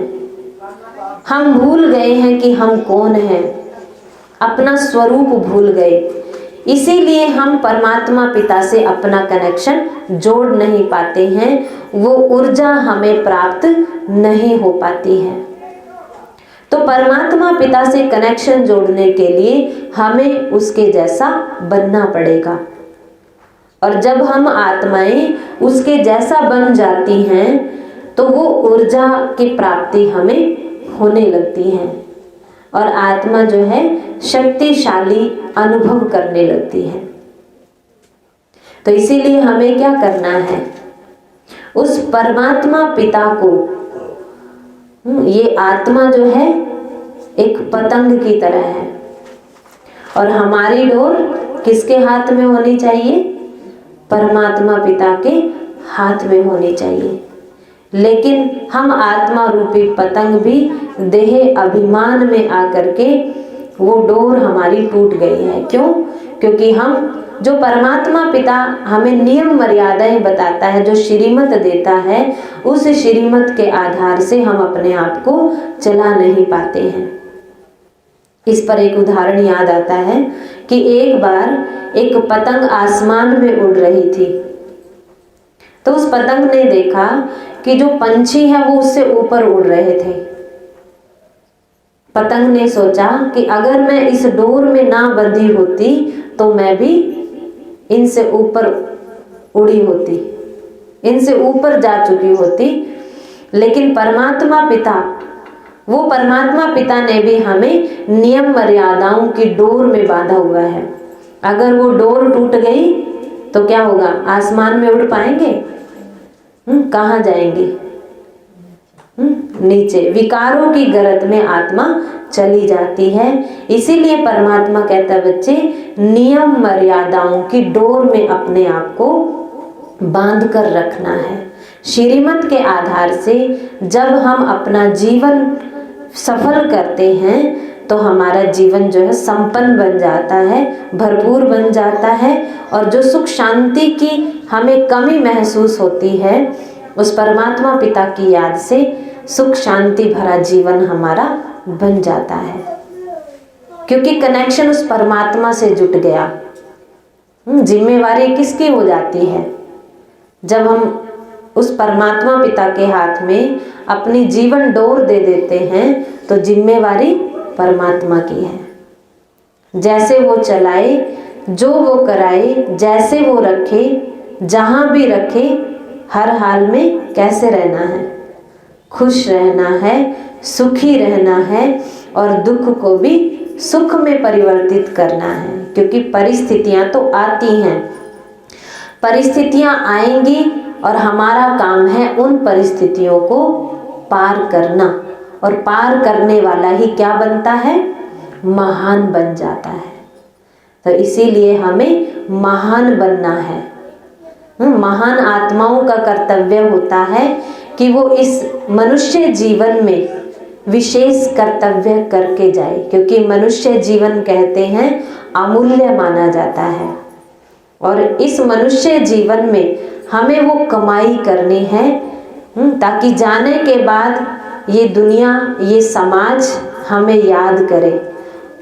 हम भूल गए हैं कि हम कौन हैं, अपना स्वरूप भूल गए। इसीलिए हम परमात्मा पिता से अपना कनेक्शन जोड़ नहीं पाते हैं, वो ऊर्जा हमें प्राप्त नहीं हो पाती है। तो परमात्मा पिता से कनेक्शन जोड़ने के लिए हमें उसके जैसा बनना पड़ेगा। और जब हम आत्माएं उसके जैसा बन जाती हैं तो वो ऊर्जा की प्राप्ति हमें होने लगती है और आत्मा जो है शक्तिशाली अनुभव करने लगती है। तो इसीलिए हमें क्या करना है? उस परमात्मा पिता को, ये आत्मा जो है एक पतंग की तरह है और हमारी डोर किसके हाथ में होनी चाहिए? परमात्मा पिता के हाथ में होनी चाहिए। लेकिन हम आत्मा रूपी पतंग भी देह अभिमान में आकर के वो डोर हमारी टूट गई है। क्यों? क्योंकि हम जो परमात्मा पिता हमें नियम मर्यादाएं बताता है, जो श्रीमत देता है, उस श्रीमत के आधार से हम अपने आप को चला नहीं पाते हैं। इस पर एक उदाहरण याद आता है कि एक बार एक पतंग आसमान में उड़ रही थी। तो उस पतंग ने देखा कि जो पंछी है वो उससे ऊपर उड़ रहे थे। पतंग ने सोचा कि अगर मैं इस डोर में ना बंधी होती तो मैं भी इनसे ऊपर उड़ी होती, इनसे ऊपर जा चुकी होती। लेकिन परमात्मा पिता ने भी हमें नियम मर्यादाओं की डोर में बांधा हुआ है। अगर वो डोर टूट गई तो क्या होगा? आसमान में उड़ पाएंगे? कहाँ जाएंगे? नीचे। विकारों की गर्त में आत्मा चली जाती है। इसीलिए परमात्मा कहता है बच्चे, नियम मर्यादाओं की डोर में अपने आप को बांध कर रखना है। श्रीमत के आधार से जब हम अपना जीवन सफल करते हैं तो हमारा जीवन जो है संपन्न बन जाता है, भरपूर बन जाता है और जो सुख शांति की हमें कमी महसूस होती है, उस परमात्मा पिता की याद से सुख शांति भरा जीवन हमारा बन जाता है, क्योंकि कनेक्शन उस परमात्मा से जुट गया। जिम्मेवारी किसकी हो जाती है? जब हम उस परमात्मा पिता के हाथ में अपनी जीवन डोर दे देते हैं तो जिम्मेवारी परमात्मा की है। जैसे वो चलाए, जो वो कराए, जैसे वो रखे, जहाँ भी रखे, हर हाल में कैसे रहना है, खुश रहना है, सुखी रहना है और दुख को भी सुख में परिवर्तित करना है। क्योंकि परिस्थितियां तो आती हैं, परिस्थितियां आएंगी और हमारा काम है उन परिस्थितियों को पार करना, और पार करने वाला ही क्या बनता है? महान बन जाता है। तो इसीलिए हमें महान बनना है। महान आत्माओं का कर्तव्य होता है कि वो इस मनुष्य जीवन में विशेष कर्तव्य करके जाए, क्योंकि मनुष्य जीवन कहते हैं अमूल्य माना जाता है, और इस मनुष्य जीवन में हमें वो कमाई करनी है ताकि जाने के बाद ये दुनिया, ये समाज हमें याद करे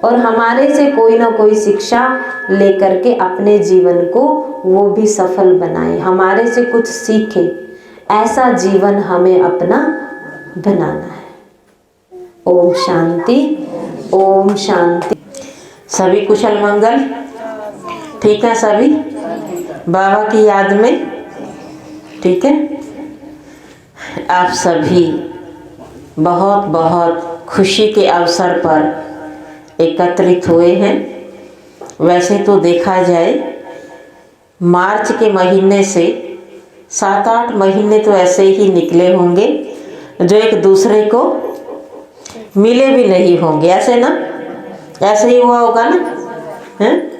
और हमारे से कोई ना कोई शिक्षा लेकर के अपने जीवन को वो भी सफल बनाए, हमारे से कुछ सीखे। ऐसा जीवन हमें अपना बनाना है। ओम शांति, ओम शांति। सभी कुशल मंगल, ठीक है? सभी बाबा की याद में, ठीक है? आप सभी बहुत बहुत खुशी के अवसर पर एकत्रित हुए हैं। वैसे तो देखा जाए मार्च के महीने से 7-8 महीने तो ऐसे ही निकले होंगे जो एक दूसरे को मिले भी नहीं होंगे, ऐसे ना, ऐसे ही हुआ होगा ना, हैं?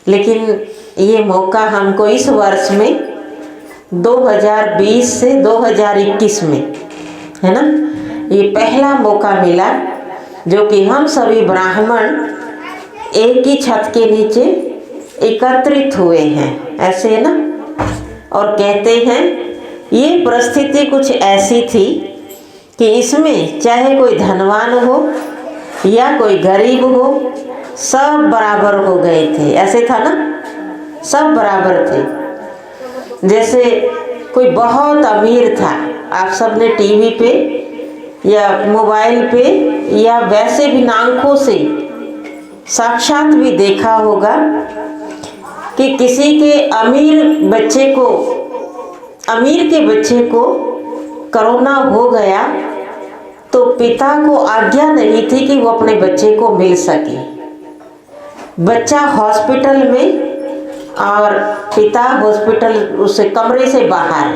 लेकिन ये मौका हमको इस वर्ष में 2020 से 2021 में, है ना, ये पहला मौका मिला जो कि हम सभी ब्राह्मण एक ही छत के नीचे एकत्रित हुए हैं, ऐसे है ना। और कहते हैं ये परिस्थिति कुछ ऐसी थी कि इसमें चाहे कोई धनवान हो या कोई गरीब हो, सब बराबर हो गए थे, ऐसे था ना, सब बराबर थे। जैसे कोई बहुत अमीर था, आप सब ने टीवी पे या मोबाइल पे या वैसे भी आंखों से साक्षात भी देखा होगा कि किसी के अमीर के बच्चे को कोरोना हो गया तो पिता को आज्ञा नहीं थी कि वो अपने बच्चे को मिल सके। बच्चा हॉस्पिटल में और पिता हॉस्पिटल उसे कमरे से बाहर,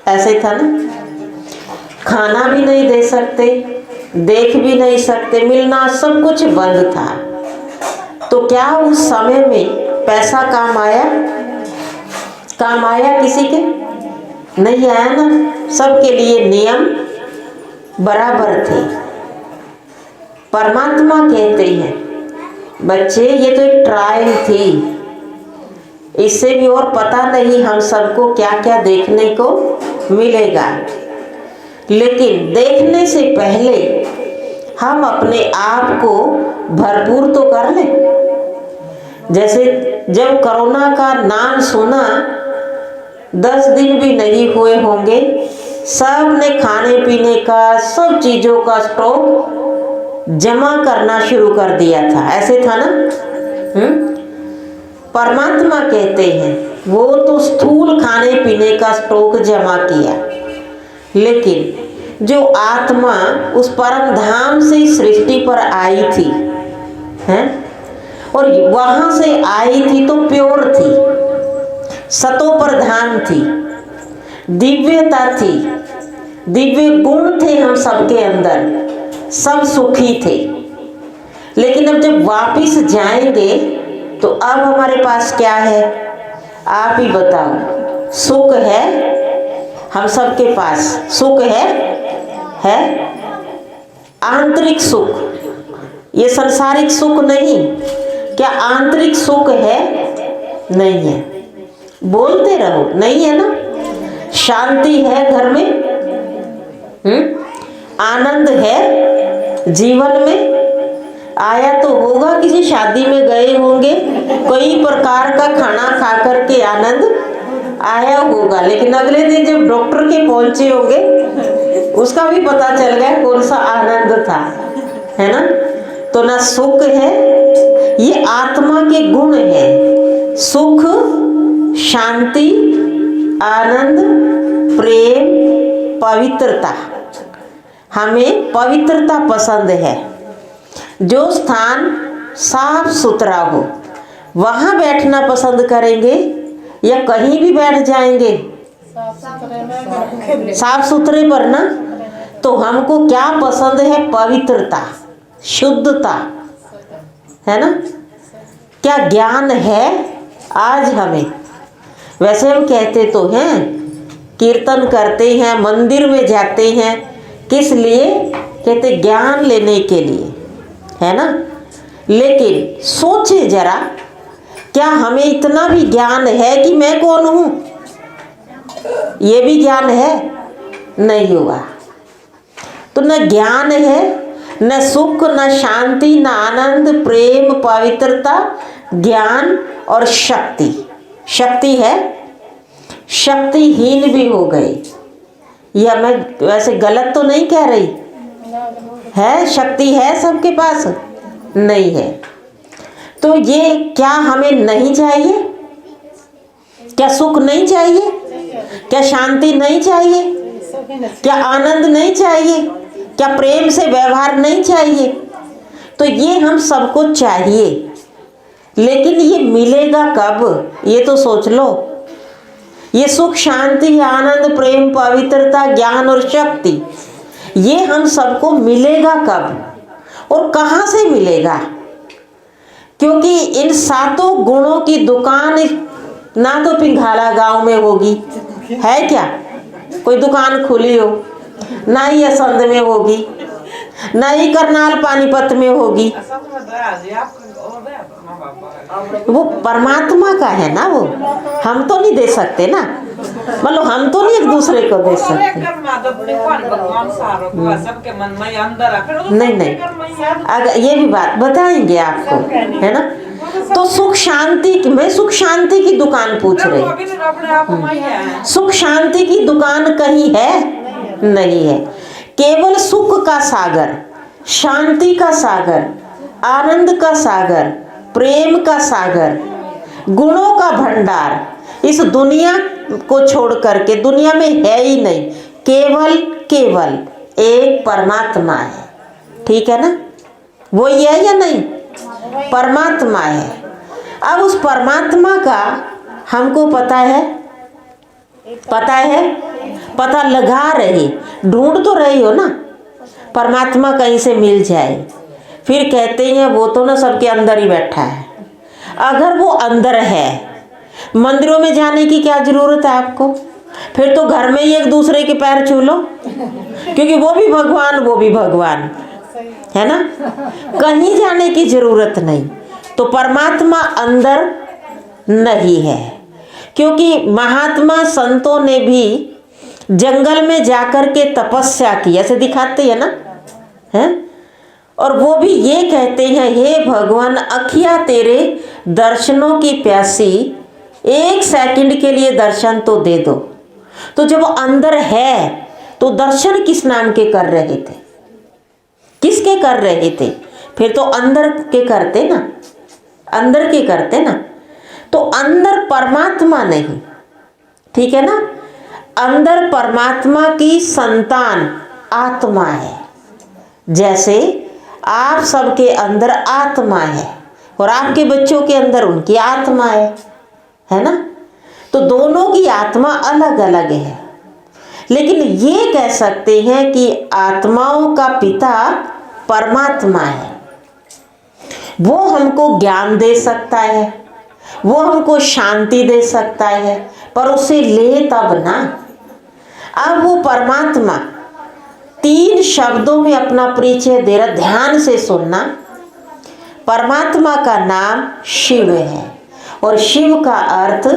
ऐसे था ना। खाना भी नहीं दे सकते, देख भी नहीं सकते, मिलना सब कुछ बंद था। तो क्या उस समय में पैसा काम आया? काम आया किसी के? नहीं आया ना। सबके लिए नियम बराबर थे। परमात्मा कहते हैं बच्चे ये तो एक ट्रायल थी, इससे भी और पता नहीं हम सबको क्या क्या देखने को मिलेगा, लेकिन देखने से पहले हम अपने आप को भरपूर तो कर लें। जैसे जब कोरोना का नाम सुना 10 दिन भी नहीं हुए होंगे, सब ने खाने पीने का सब चीज़ों का स्टॉक जमा करना शुरू कर दिया था, ऐसे था ना। परमात्मा कहते हैं वो तो स्थूल खाने पीने का स्टॉक जमा किया, लेकिन जो आत्मा उस परम धाम से सृष्टि पर आई थी, हैं, और वहां से आई थी तो प्योर थी, सतो प्रधान थी, दिव्यता थी, दिव्य गुण थे हम सबके अंदर, सब सुखी थे। लेकिन अब जब वापिस जाएंगे तो अब हमारे पास क्या है? आप ही बताओ। सुख है हम सबके पास, सुख है आंतरिक सुख, ये संसारिक सुख नहीं। क्या आंतरिक सुख है? नहीं है। बोलते रहो, नहीं है ना। शांति है घर में, आनंद है जीवन में। आया तो होगा, किसी शादी में गए होंगे, कई प्रकार का खाना खा करके आनंद आया होगा, लेकिन अगले दिन जब डॉक्टर के पहुंचे होंगे उसका भी पता चल गया कौन सा आनंद था, है ना। तो ना सुख है, ये आत्मा के गुण है। सुख, शांति, आनंद, प्रेम, पवित्रता। हमें पवित्रता पसंद है। जो स्थान साफ सुथरा हो वहाँ बैठना पसंद करेंगे या कहीं भी बैठ जाएंगे साफ सुथरे पर ना। तो हमको क्या पसंद है? पवित्रता, शुद्धता, है ना। क्या ज्ञान है आज हमें? वैसे हम कहते तो हैं, कीर्तन करते हैं, मंदिर में जाते हैं, किस लिए? कहते ज्ञान लेने के लिए, है ना। लेकिन सोचे जरा, क्या हमें इतना भी ज्ञान है कि मैं कौन हूं? ये भी ज्ञान है? नहीं हुआ। तो न ज्ञान है, न सुख, न शांति, न आनंद, प्रेम, पवित्रता, ज्ञान और शक्ति। शक्ति है, शक्तिहीन भी हो गई। यह मैं वैसे गलत तो नहीं कह रही है, शक्ति है सबके पास? नहीं है। तो ये क्या हमें नहीं चाहिए? क्या सुख नहीं चाहिए? क्या शांति नहीं चाहिए? क्या आनंद नहीं चाहिए? क्या प्रेम से व्यवहार नहीं चाहिए? तो ये हम सबको चाहिए, लेकिन ये मिलेगा कब? ये तो सोच लो। ये सुख, शांति, आनंद, प्रेम, पवित्रता, ज्ञान और शक्ति, ये हम सबको मिलेगा कब और कहाँ से मिलेगा? क्योंकि इन सातों गुणों की दुकान ना तो पिंघाला गांव में होगी, है क्या? कोई दुकान खुली हो, ना ही असंध में होगी, ना ही करनाल पानीपत में होगी। वो परमात्मा का है ना, वो हम तो नहीं दे सकते ना। मतलब हम तो नहीं एक दूसरे को दे सकते। नहीं नहीं, अगर ये भी बात बताएंगे आपको, है ना। तो सुख शांति, मैं सुख शांति की दुकान पूछ रही। सुख शांति की दुकान कहीं है? नहीं है। केवल सुख का सागर, शांति का सागर, आनंद का सागर, प्रेम का सागर, गुणों का भंडार इस दुनिया को छोड़ करके दुनिया में है ही नहीं। केवल एक परमात्मा है, ठीक है ना। वो ये है या नहीं? परमात्मा है। अब उस परमात्मा का हमको पता है, पता लगा रही, ढूंढ तो रही हो ना, परमात्मा कहीं से मिल जाए। फिर कहते हैं वो तो ना सबके अंदर ही बैठा है। अगर वो अंदर है, मंदिरों में जाने की क्या जरूरत है आपको? फिर तो घर में ही एक दूसरे के पैर छू लो, क्योंकि वो भी भगवान, वो भी भगवान, है ना। कहीं जाने की जरूरत नहीं। तो परमात्मा अंदर नहीं है, क्योंकि महात्मा संतों ने भी जंगल में जाकर के तपस्या की, ऐसे दिखाते हैं ना, है। और वो भी ये कहते हैं, हे भगवान अखियाँ तेरे दर्शनों की प्यासी, एक सेकंड के लिए दर्शन तो दे दो। तो जब वो अंदर है तो दर्शन किस नाम के कर रहे थे? किसके कर रहे थे? फिर तो अंदर के करते ना, अंदर के करते ना। तो अंदर परमात्मा नहीं, ठीक है ना। अंदर परमात्मा की संतान आत्मा है। जैसे आप सबके अंदर आत्मा है और आपके बच्चों के अंदर उनकी आत्मा है ना। तो दोनों की आत्मा अलग अलग है, लेकिन ये कह सकते हैं कि आत्माओं का पिता परमात्मा है। वो हमको ज्ञान दे सकता है, वो हमको शांति दे सकता है, पर उसे ले तब ना। अब वो परमात्मा 3 शब्दों में अपना परिचय दे रहा, ध्यान से सुनना। परमात्मा का नाम शिव है और शिव का अर्थ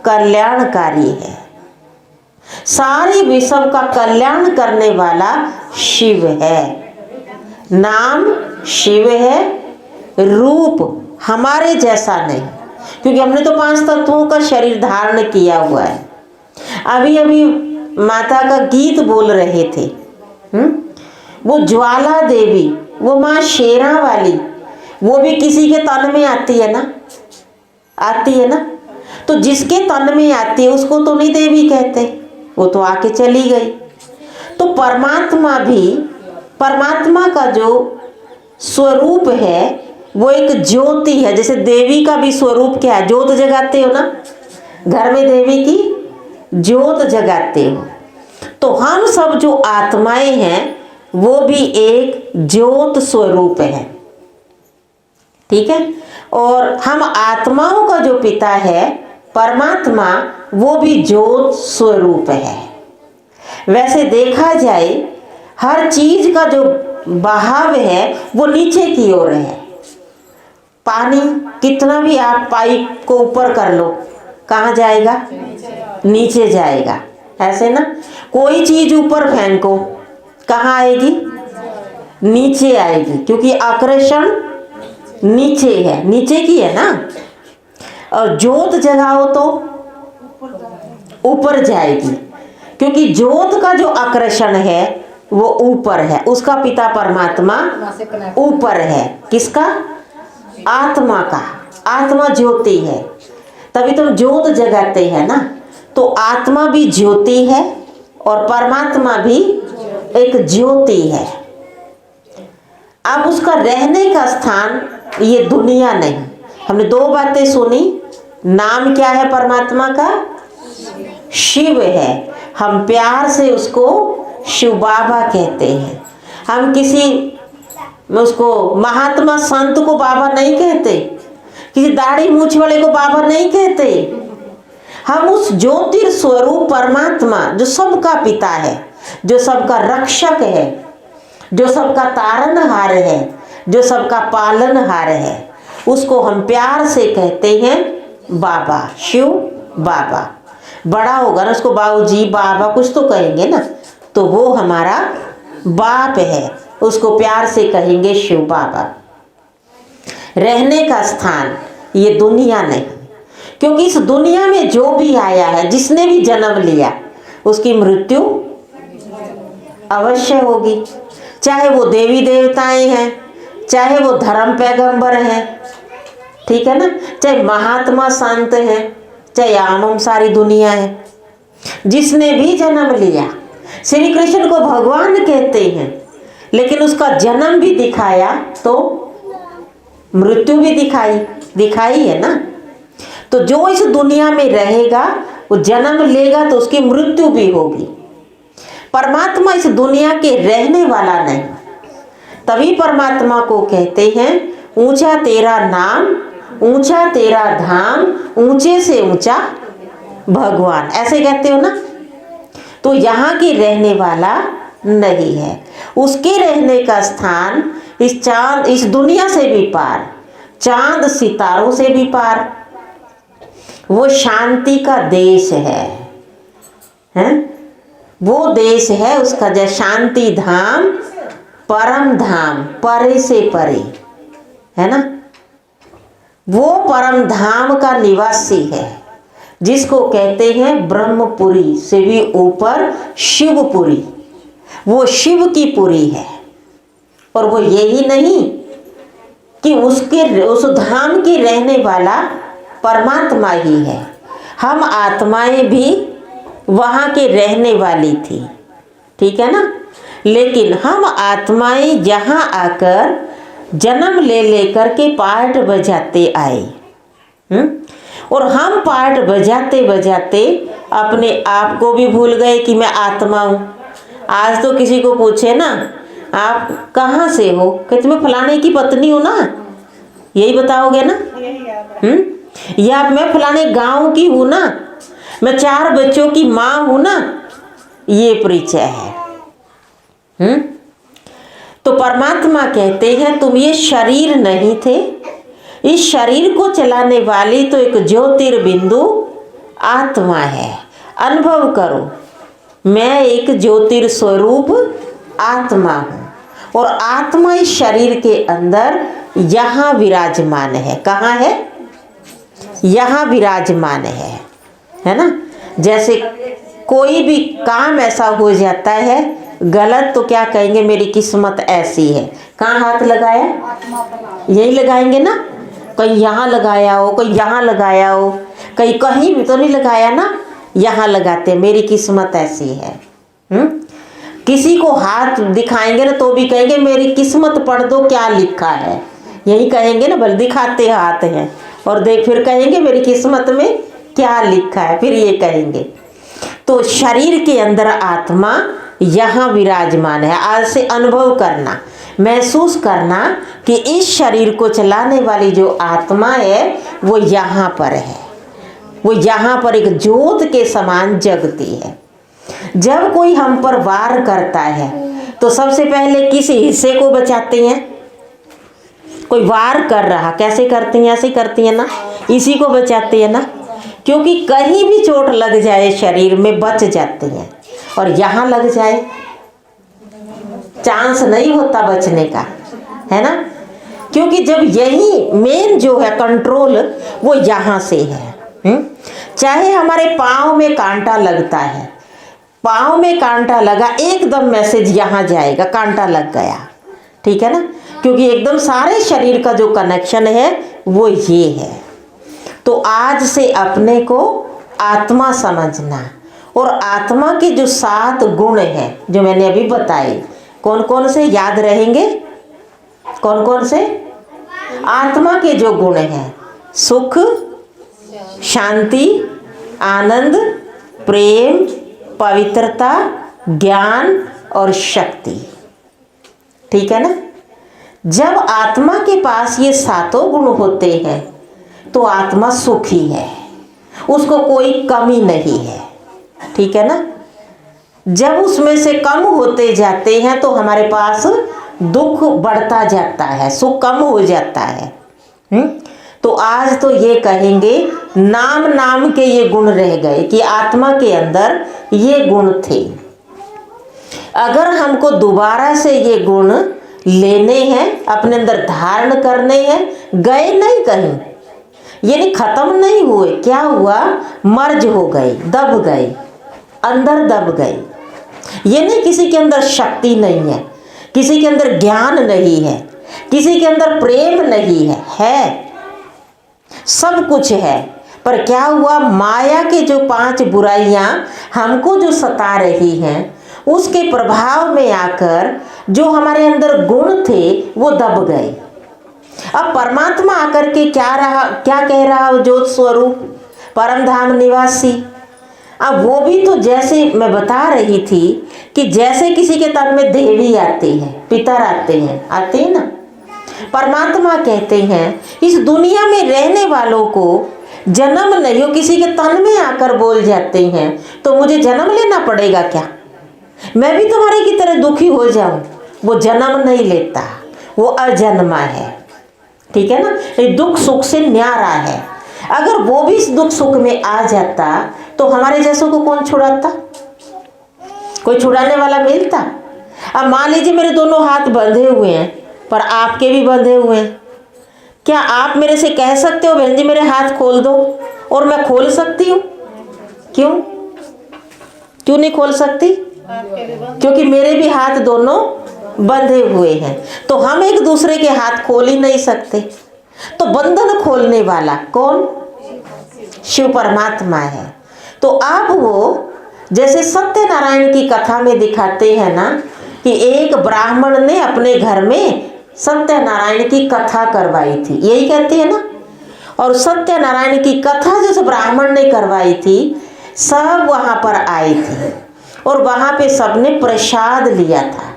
कल्याणकारी है। सारे विश्व का कल्याण करने वाला शिव है। नाम शिव है, रूप हमारे जैसा नहीं, क्योंकि हमने तो 5 तत्वों का शरीर धारण किया हुआ है। अभी अभी माता का गीत बोल रहे थे, वो ज्वाला देवी, वो माँ शेरा वाली, वो भी किसी के तन में आती है ना, आती है ना। तो जिसके तन में आती है उसको तो नहीं देवी कहते, वो तो आके चली गई। तो परमात्मा भी, परमात्मा का जो स्वरूप है वो एक ज्योति है। जैसे देवी का भी स्वरूप क्या है, ज्योत जगाते हो ना, घर में देवी की ज्योत जगाते हो। तो हम सब जो आत्माएं हैं वो भी एक ज्योत स्वरूप है, ठीक है। और हम आत्माओं का जो पिता है परमात्मा, वो भी ज्योत स्वरूप है। वैसे देखा जाए हर चीज का जो बहाव है वो नीचे की ओर है। पानी कितना भी आप पाइप को ऊपर कर लो, कहाँ जाएगा? नीचे जाएगा, ऐसे ना। कोई चीज ऊपर फेंको, कहाँ आएगी? नीचे आएगी, क्योंकि आकर्षण नीचे है, नीचे की है ना। और ज्योत जगाओ तो ऊपर जाएगी, क्योंकि ज्योत का जो आकर्षण है वो ऊपर है। उसका पिता परमात्मा ऊपर है। किसका? आत्मा का। आत्मा ज्योति है, तभी तो ज्योत जगाते हैं ना। तो आत्मा भी ज्योति है और परमात्मा भी एक ज्योति है। अब उसका रहने का स्थान ये दुनिया नहीं। हमने 2 बातें सुनी। नाम क्या है परमात्मा का? शिव है। हम प्यार से उसको शिव बाबा कहते हैं। हम किसी उसको महात्मा संत को बाबा नहीं कहते, किसी दाढ़ी मूछ वाले को बाबा नहीं कहते। हम उस ज्योतिर स्वरूप परमात्मा, जो सबका पिता है, जो सबका रक्षक है, जो सबका तारनहार है, जो सबका पालनहार है, उसको हम प्यार से कहते हैं बाबा, शिव बाबा। बड़ा होगा ना उसको बाबूजी, बाबा कुछ तो कहेंगे ना, तो वो हमारा बाप है, उसको प्यार से कहेंगे शिव बाबा। रहने का स्थान ये दुनिया नहीं, क्योंकि इस दुनिया में जो भी आया है, जिसने भी जन्म लिया, उसकी मृत्यु अवश्य होगी। चाहे वो देवी देवताएं हैं, चाहे वो धर्म पैगंबर हैं, ठीक है ना, चाहे महात्मा संत हैं, चाहे आम सारी दुनिया है। जिसने भी जन्म लिया, श्री कृष्ण को भगवान कहते हैं, लेकिन उसका जन्म भी दिखाया तो मृत्यु भी दिखाई है ना। तो जो इस दुनिया में रहेगा वो जन्म लेगा तो उसकी मृत्यु भी होगी। परमात्मा इस दुनिया के रहने वाला नहीं, तभी परमात्मा को कहते हैं ऊंचा तेरा नाम, ऊंचा तेरा धाम, ऊंचे से ऊंचा भगवान, ऐसे कहते हो ना। तो यहाँ की रहने वाला नहीं है, उसके रहने का स्थान इस चांद, इस दुनिया से भी पार, चांद सितारों से भी पार। वो शांति का देश है, वो देश है उसका, जय शांति धाम, परम धाम, परे से परे, है ना। वो परम धाम का निवासी है, जिसको कहते हैं ब्रह्मपुरी से भी ऊपर शिवपुरी। वो शिव की पुरी है। और वो यही नहीं कि उसके उस धाम की रहने वाला परमात्मा ही है, हम आत्माएं भी वहाँ के रहने वाली थी, ठीक है ना। लेकिन हम आत्माएं यहाँ आकर जन्म ले लेकर के पार्ट बजाते आए, और हम पार्ट बजाते बजाते अपने आप को भी भूल गए कि मैं आत्मा हूँ। आज तो किसी को पूछे ना आप कहाँ से हो, कहते मैं फलाने की पत्नी हूँ ना, यही बताओगे ना। या मैं फलाने गांव की हूँ ना, मैं 4 बच्चों की माँ हूँ ना, ये परिचय है। तो परमात्मा कहते हैं तुम ये शरीर नहीं थे, इस शरीर को चलाने वाली तो एक ज्योतिर्बिंदु आत्मा है। अनुभव करो, मैं एक ज्योतिर्स्वरूप आत्मा हूँ और आत्मा इस शरीर के अंदर यहाँ विराजमान है। कहाँ है? यहाँ विराजमान है ना। जैसे कोई भी काम ऐसा हो जाता है गलत तो क्या कहेंगे, मेरी किस्मत ऐसी है। कहाँ हाथ लगाया? यही लगाएंगे ना। कहीं यहाँ लगाया हो, कहीं यहाँ लगाया हो, कहीं कहीं भी तो नहीं लगाया ना, यहाँ लगाते हैं, मेरी किस्मत ऐसी है। किसी को हाथ दिखाएंगे ना तो भी कहेंगे मेरी किस्मत पढ़ दो क्या लिखा है, यही कहेंगे ना। बल दिखाते हाथ हैं और देख फिर कहेंगे मेरी किस्मत में क्या लिखा है, फिर ये कहेंगे। तो शरीर के अंदर आत्मा यहाँ विराजमान है। आज से अनुभव करना, महसूस करना कि इस शरीर को चलाने वाली जो आत्मा है वो यहाँ पर है, वो यहाँ पर एक ज्योत के समान जगती है। जब कोई हम पर वार करता है तो सबसे पहले किस हिस्से को बचाते हैं? कोई वार कर रहा कैसे करती हैं? ऐसे करती है ना, इसी को बचाते हैं ना, क्योंकि कहीं भी चोट लग जाए शरीर में बच जाते हैं, और यहाँ लग जाए चांस नहीं होता बचने का, है ना। क्योंकि जब यही मेन जो है कंट्रोल वो यहाँ से है। चाहे हमारे पाँव में कांटा लगता है, पाँव में कांटा लगा एकदम मैसेज यहाँ जाएगा, कांटा लग गया, ठीक है ना, क्योंकि एकदम सारे शरीर का जो कनेक्शन है वो ये है। तो आज से अपने को आत्मा समझना, और आत्मा के जो 7 गुण हैं जो मैंने अभी बताए, कौन कौन से याद रहेंगे? कौन कौन से? आत्मा के जो गुण हैं, सुख, शांति, आनंद, प्रेम, पवित्रता, ज्ञान और शक्ति, ठीक है ना। जब आत्मा के पास ये 7 गुण होते हैं तो आत्मा सुखी है, उसको कोई कमी नहीं है, ठीक है ना। जब उसमें से कम होते जाते हैं तो हमारे पास दुख बढ़ता जाता है, सुख कम हो जाता है। तो आज तो ये कहेंगे नाम नाम के ये गुण रह गए कि आत्मा के अंदर ये गुण थे। अगर हमको दोबारा से ये गुण लेने हैं, अपने अंदर धारण करने हैं, गए नहीं कहीं, यानी खत्म नहीं हुए, क्या हुआ? मर्ज हो गए, दब गए, अंदर दब गए। ये नहीं किसी के अंदर शक्ति नहीं है, किसी के अंदर ज्ञान नहीं है, किसी के अंदर प्रेम नहीं है, सब कुछ है। पर क्या हुआ? माया के जो 5 बुराइयां हमको जो सता रही हैं उसके प्रभाव में आकर जो हमारे अंदर गुण थे वो दब गए। अब परमात्मा आकर के क्या कह रहा हो? ज्योत स्वरूप परम धाम निवासी। अब वो भी तो जैसे मैं बता रही थी कि जैसे किसी के तन में देवी आती है, पितर आते हैं ना, परमात्मा कहते हैं इस दुनिया में रहने वालों को जन्म नहीं हो, किसी के तन में आकर बोल जाते हैं तो मुझे जन्म लेना पड़ेगा क्या? मैं भी तुम्हारे की तरह दुखी हो जाऊं? वो जन्म नहीं लेता, वो अजन्मा है, ठीक है ना। ये दुख सुख से न्यारा है। अगर वो भी इस दुख सुख में आ जाता तो हमारे जैसों को कौन छुड़ाता? कोई छुड़ाने वाला मिलता? अब मान लीजिए मेरे दोनों हाथ बंधे हुए हैं पर आपके भी बंधे हुए हैं, क्या आप मेरे से कह सकते हो बहन जी मेरे हाथ खोल दो? और मैं खोल सकती हूँ? क्यों नहीं खोल सकती? क्योंकि मेरे भी हाथ दोनों बंधे हुए हैं, तो हम एक दूसरे के हाथ खोल ही नहीं सकते। तो बंधन खोलने वाला कौन? शिव परमात्मा है। तो आप वो जैसे सत्यनारायण की कथा में दिखाते हैं ना कि एक ब्राह्मण ने अपने घर में सत्यनारायण की कथा करवाई थी, यही कहते हैं ना। और सत्यनारायण की कथा जो ब्राह्मण ने करवाई थी सब वहाँ पर आए थे और वहाँ पे सबने प्रसाद लिया था।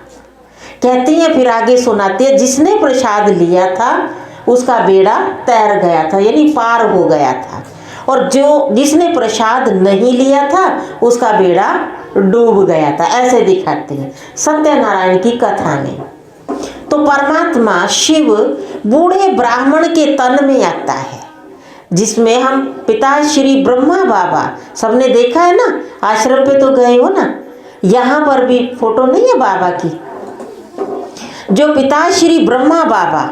कहती हैं फिर आगे सुनाती है जिसने प्रसाद लिया था उसका बेड़ा तैर गया था, यानी पार हो गया था, और जिसने प्रसाद नहीं लिया था उसका बेड़ा डूब गया था। ऐसे दिखाते हैं सत्यनारायण की कथा में। तो परमात्मा शिव बूढ़े ब्राह्मण के तन में आता है, जिसमें हम पिता श्री ब्रह्मा बाबा सबने देखा है ना, आश्रम पे तो गए हो ना, यहाँ पर भी फोटो नहीं है बाबा की, जो पिता श्री ब्रह्मा बाबा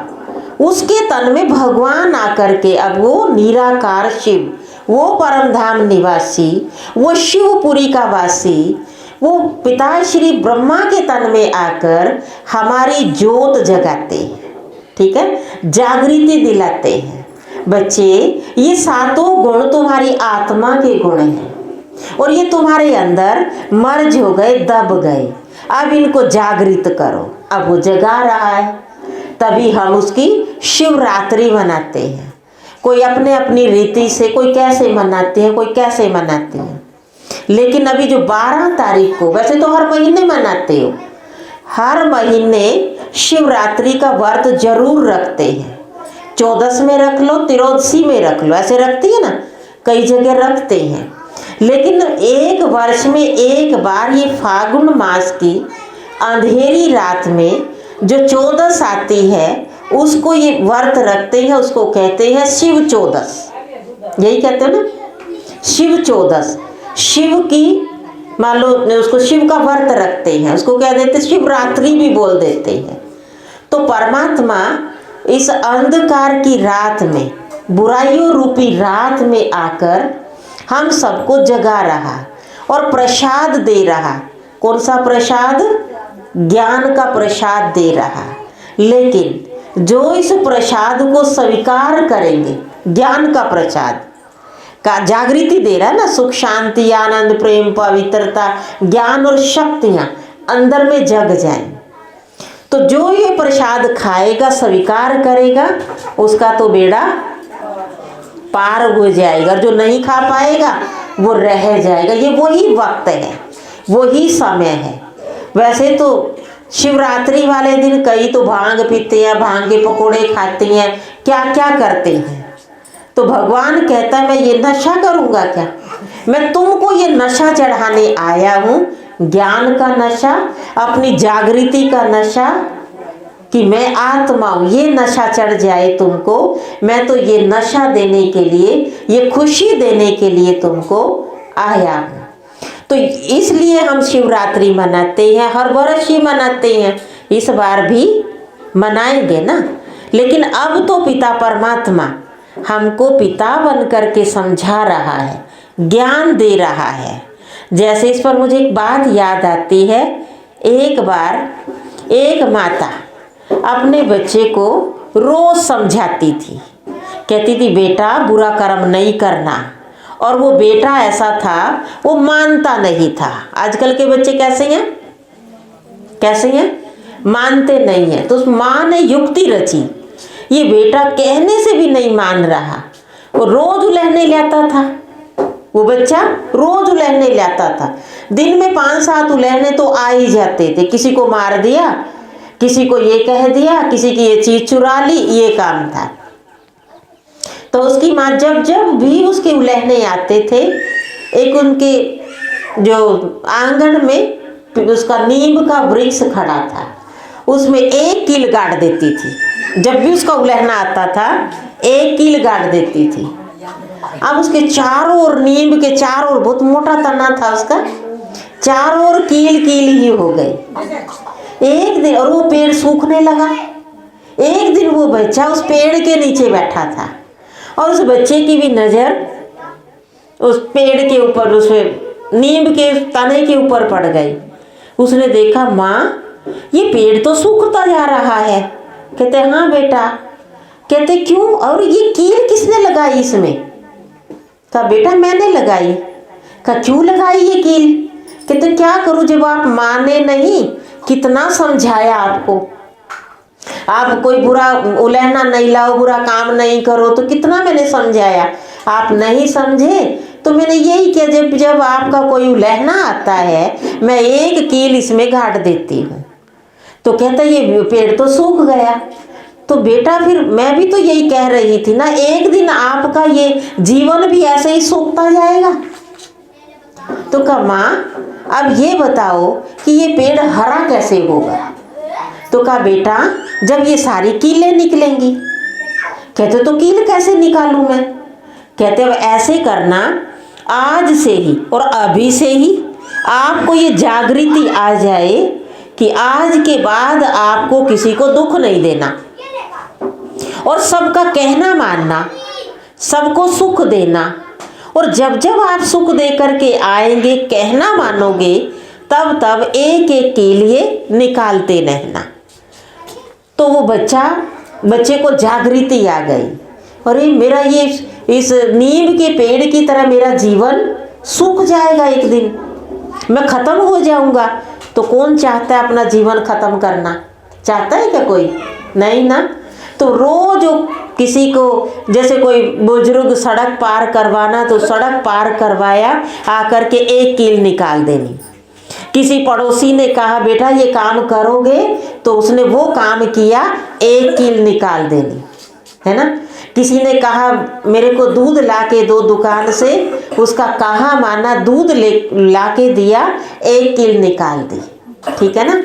उसके तन में भगवान आकर के, अब वो निराकार शिव, वो परम धाम निवासी, वो शिवपुरी का वासी, वो पिता श्री ब्रह्मा के तन में आकर हमारी जोत जगाते हैं, ठीक है, जागृति दिलाते हैं। बच्चे, ये सातों गुण तुम्हारी आत्मा के गुण हैं और ये तुम्हारे अंदर मर्ज हो गए, दब गए। अब इनको जागृत करो। अब वो जगा रहा है, तभी हम उसकी शिवरात्रि मनाते हैं। कोई अपने अपनी रीति से, कोई कैसे मनाते हैं, कोई कैसे मनाते हैं, लेकिन अभी जो 12 तारीख को, वैसे तो हर महीने मनाते हो, हर महीने शिवरात्रि का व्रत जरूर रखते हैं। 14 में रख लो, 13 में रख लो, ऐसे रखती है ना, कई जगह रखते हैं। लेकिन एक वर्ष में एक बार ये फागुन मास की अंधेरी रात में जो 14 आती है, उसको ये व्रत रखते हैं, उसको कहते हैं शिव 14। यही कहते हैं ना, शिव 14, शिव की, मान लो उसको शिव का व्रत रखते हैं, उसको क्या देते हैं, शिवरात्रि भी बोल देते हैं। तो परमात्मा इस अंधकार की रात में, बुराइयों रूपी रात में आकर हम सबको जगा रहा और प्रसाद दे रहा। कौन सा प्रसाद? ज्ञान का प्रसाद दे रहा। लेकिन जो इस प्रसाद को स्वीकार करेंगे, ज्ञान का प्रसाद का जागृति दे रहा है ना, सुख शांति आनंद प्रेम पवित्रता ज्ञान और शक्तियां अंदर में जग जाएं, तो जो ये प्रसाद खाएगा, स्वीकार करेगा, उसका तो बेड़ा पार हो जाएगा। जो नहीं खा पाएगा वो रह जाएगा। ये वही वक्त है, वही समय है। वैसे तो शिवरात्रि वाले दिन कई तो भांग पीते हैं, भांग के पकोड़े खाते हैं, क्या क्या करते हैं। तो भगवान कहता है मैं ये नशा करूँगा क्या? मैं तुमको ये नशा चढ़ाने आया हूँ, ज्ञान का नशा, अपनी जागृति का नशा, कि मैं आत्मा हूँ। ये नशा चढ़ जाए तुमको, मैं तो ये नशा देने के लिए, ये खुशी देने के लिए तुमको आया हूँ। तो इसलिए हम शिवरात्रि मनाते हैं, हर वर्ष ही मनाते हैं, इस बार भी मनाएंगे ना। लेकिन अब तो पिता परमात्मा हमको पिता बन करके समझा रहा है, ज्ञान दे रहा है। जैसे इस पर मुझे एक बात याद आती है। एक बार एक माता अपने बच्चे को रोज समझाती थी, कहती थी बेटा बुरा कर्म नहीं करना, और वो बेटा ऐसा था, वो मानता नहीं था। आजकल के बच्चे कैसे हैं, कैसे हैं, मानते नहीं हैं। तो उस माँ ने युक्ति रची, ये बेटा कहने से भी नहीं मान रहा। वो रोज उलहने लाता था, वो बच्चा रोज उलहने लाता था। दिन में 5-7 उलहने तो आ ही जाते थे। किसी को मार दिया, किसी को ये कह दिया, किसी की ये चीज चुरा ली, ये काम था। तो उसकी माँ जब जब भी उसके उलहने आते थे, एक उनके जो आंगन में उसका नीम का वृक्ष खड़ा था, उसमें एक कील गाड़ देती थी। जब भी उसका उलहना आता था, एक कील गाड़ देती थी। अब उसके चारों ओर, नीम के चारों ओर, बहुत मोटा तना था उसका, चारों ओर कील कील ही हो गई। एक दिन, और वो पेड़ सूखने लगा। एक दिन वो बच्चा उस पेड़ के नीचे बैठा था, और उस बच्चे की भी नजर उस पेड़ के ऊपर, उस नीम के तने के ऊपर पड़ गई। उसने देखा माँ ये पेड़ तो सूखता जा रहा है। कहते हाँ बेटा। कहते क्यों, और ये कील किसने लगाई इसमें? कहा बेटा मैंने लगाई। कहा क्यों लगाई ये कील? कहते क्या करूं, जब आप माने नहीं, कितना समझाया आपको, आप कोई बुरा उलहना नहीं लाओ, बुरा काम नहीं करो, तो कितना मैंने समझाया, आप नहीं समझे। तो मैंने यही किया, जब आपका कोई उलहना आता है, मैं एक कील इसमें गाड़ देती हूँ। तो कहता ये पेड़ तो सूख गया। तो बेटा फिर मैं भी तो यही कह रही थी ना, एक दिन आपका ये जीवन भी ऐसे ही सूखता जाएगा। तो कहा माँ अब ये बताओ कि ये पेड़ हरा कैसे होगा? तो तो कहा बेटा जब ये सारी कीलें निकलेंगी। कहते तो कील कैसे निकालूं मैं? कहते अब ऐसे करना, आज से ही और अभी से ही आपको ये जागृति आ जाए कि आज के बाद आपको किसी को दुख नहीं देना और सबका कहना मानना, सबको सुख देना। और जब जब आप सुख दे करके आएंगे, कहना मानोगे, तब तब एक एक के लिए निकालते रहना। तो वो बच्चे को जागृति आ गई, अरे मेरा ये इस नीम के पेड़ की तरह मेरा जीवन सूख जाएगा, एक दिन मैं खत्म हो जाऊंगा। तो कौन चाहता है अपना जीवन खत्म करना? चाहता है क्या कोई? नहीं ना। तो रोज किसी को, जैसे कोई बुजुर्ग सड़क पार करवाना, तो सड़क पार करवाया, आकर के एक कील निकाल देनी। किसी पड़ोसी ने कहा बेटा ये काम करोगे, तो उसने वो काम किया, एक कील निकाल देनी, है ना। किसी ने कहा मेरे को दूध लाके दो दुकान से, उसका कहा माना, दूध लाके दिया, एक कील निकाल दी, ठीक है ना।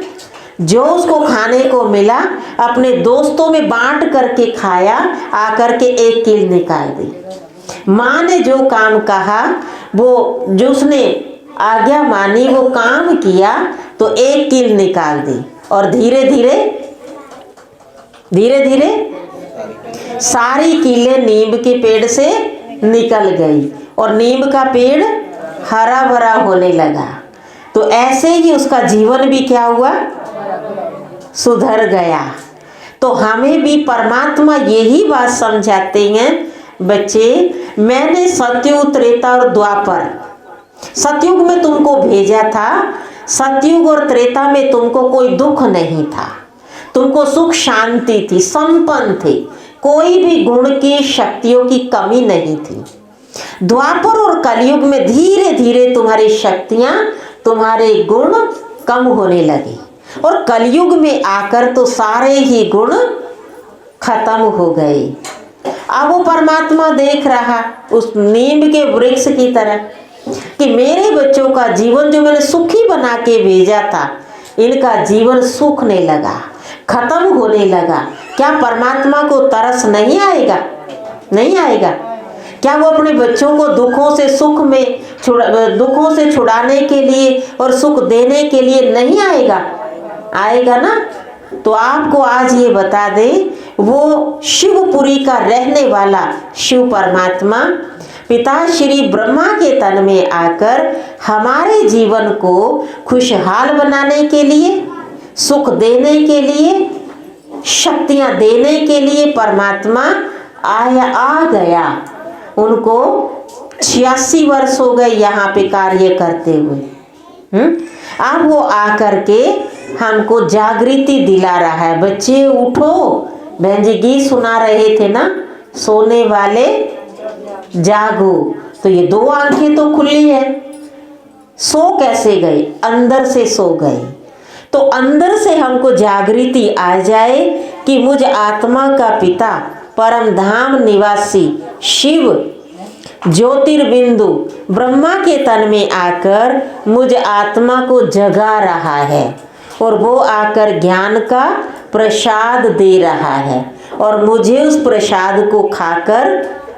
जो उसको खाने को मिला अपने दोस्तों में बांट करके खाया, आकर के एक कील निकाल दी। माँ ने जो काम कहा, वो जो उसने आज्ञा मानी, वो काम किया, तो एक कील निकाल दी। और धीरे धीरे सारी कीलें नीम के पेड़ से निकल गई और नीम का पेड़ हरा भरा होने लगा। तो ऐसे ही उसका जीवन भी क्या हुआ? सुधर गया। तो हमें भी परमात्मा यही बात समझाते हैं, बच्चे मैंने सतयुग, त्रेता और द्वापर, सतयुग में तुमको भेजा था, सतयुग और त्रेता में तुमको कोई दुख नहीं था, तुमको सुख शांति थी, संपन्न थे, कोई भी गुण की शक्तियों की कमी नहीं थी। द्वापर और कलयुग में धीरे धीरे तुम्हारी शक्तियां, तुम्हारे गुण कम होने लगे और कलयुग में आकर तो सारे ही गुण खत्म हो गए। अब वो परमात्मा देख रहा उस नीम के वृक्ष की तरह कि मेरे बच्चों का जीवन जो मैंने सुखी बना के भेजा था, इनका जीवन सूखने लगा, खत्म होने लगा। क्या परमात्मा को तरस नहीं आएगा? नहीं आएगा। क्या वो अपने बच्चों को दुखों से सुख में दुखों से छुड़ाने के लिए और सुख देने के लिए नहीं आएगा? आएगा ना। तो आपको आज ये बता दे, वो शिवपुरी का रहने वाला शिव परमात्मा पिता श्री ब्रह्मा के तन में आकर हमारे जीवन को खुशहाल बनाने के लिए, सुख देने के लिए, शक्तियां देने के लिए परमात्मा आ गया। उनको 86 वर्ष हो गए यहाँ पे कार्य करते हुए। अब वो आकर के हमको जागृति दिला रहा है, बच्चे उठो। बहन जी गीत सुना रहे थे ना, सोने वाले जागो। तो ये दो आंखें तो खुली है, सो कैसे गए? अंदर से सो गए। तो अंदर से हमको जागृति आ जाए कि मुझ आत्मा का पिता परम धाम निवासी शिव ज्योतिर्बिंदु ब्रह्मा के तन में आकर मुझ आत्मा को जगा रहा है और वो आकर ज्ञान का प्रसाद दे रहा है और मुझे उस प्रसाद को खाकर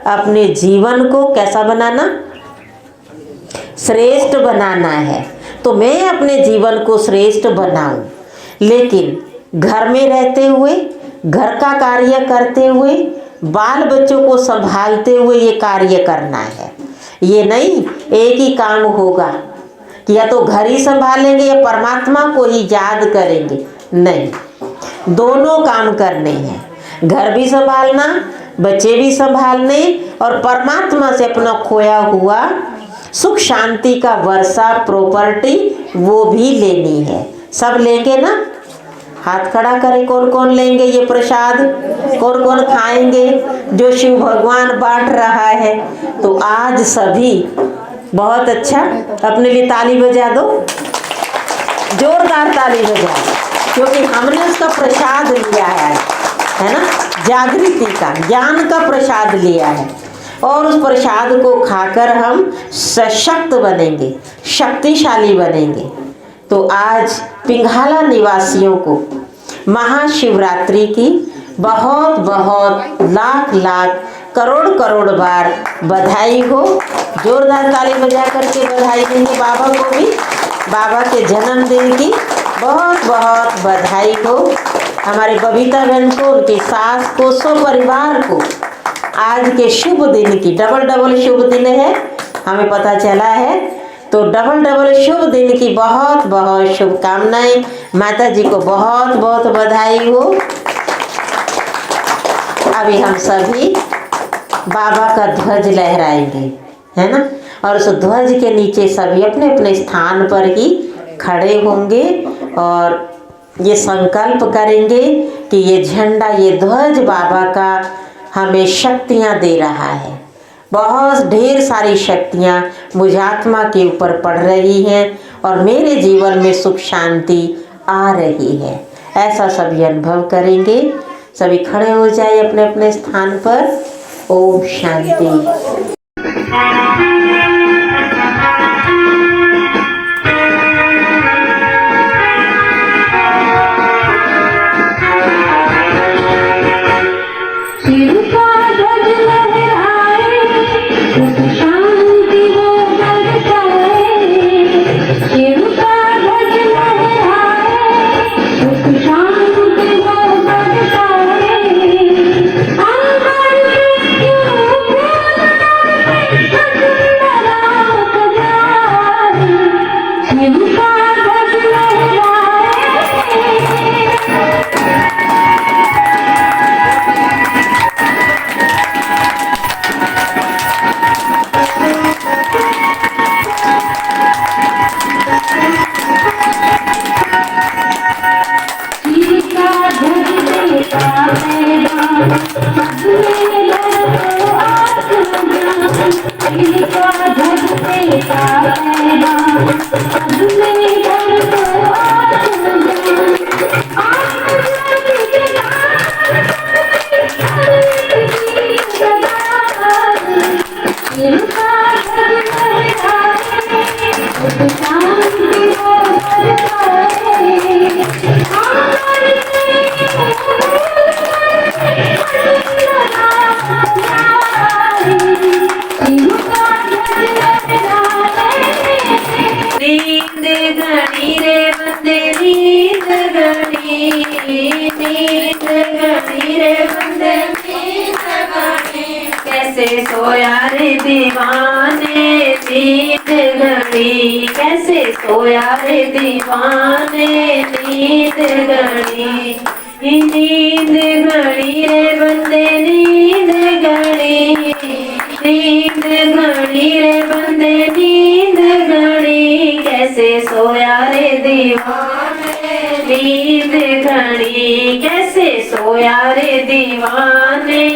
अपने जीवन को कैसा बनाना? श्रेष्ठ बनाना है। तो मैं अपने जीवन को श्रेष्ठ बनाऊं, लेकिन घर में रहते हुए, घर का कार्य करते हुए, बाल बच्चों को संभालते हुए ये कार्य करना है। ये नहीं एक ही काम होगा कि या तो घर ही संभालेंगे या परमात्मा को ही याद करेंगे, नहीं, दोनों काम करने हैं। घर भी संभालना, बच्चे भी संभालने और परमात्मा से अपना खोया हुआ सुख शांति का वर्षा प्रॉपर्टी वो भी लेनी है। सब लेंगे ना? हाथ खड़ा करें, कौन कौन लेंगे ये प्रसाद, कौन कौन खाएंगे जो शिव भगवान बांट रहा है? तो आज सभी बहुत अच्छा, अपने लिए ताली बजा दो, जोरदार ताली बजा, क्योंकि हमने उसका प्रसाद लिया है ना, जागृति का, ज्ञान का प्रसाद लिया है और उस प्रसाद को खाकर हम सशक्त बनेंगे, शक्तिशाली बनेंगे। तो आज पिंघाला निवासियों को महाशिवरात्रि की बहुत बहुत लाख लाख करोड़ करोड़ बार बधाई हो। जोरदार ताली बजा करके बधाई देंगे बाबा को भी। बाबा के जन्मदिन की बहुत बहुत बधाई हो। हमारे बबीता बहन को, उनकी सास को, सब परिवार को आज के शुभ दिन की डबल शुभ दिन है, हमें पता चला है। तो डबल शुभ दिन की बहुत बहुत शुभकामनाएं। माता जी को बहुत बहुत बधाई हो। अभी हम सभी बाबा का ध्वज लहराएंगे, है ना। और उस ध्वज के नीचे सभी अपने अपने स्थान पर ही खड़े होंगे और ये संकल्प करेंगे कि ये झंडा, ये ध्वज बाबा का हमें शक्तियाँ दे रहा है। बहुत ढेर सारी शक्तियाँ मुझ आत्मा के ऊपर पड़ रही हैं और मेरे जीवन में सुख शांति आ रही है। ऐसा सभी अनुभव करेंगे। सभी खड़े हो जाए अपने अपने स्थान पर। ओम शांति। कैसे सोया रे दीवाने नींद घड़ी, कैसे सोया रे दीवाने नींद घड़ी, नींद घड़ी रे बंदे नींद घड़ी, नींद घड़ी रे बंदे नींद घड़ी, कैसे सोया रे दीवाने नींद घड़ी, कैसे सोया रे दीवाने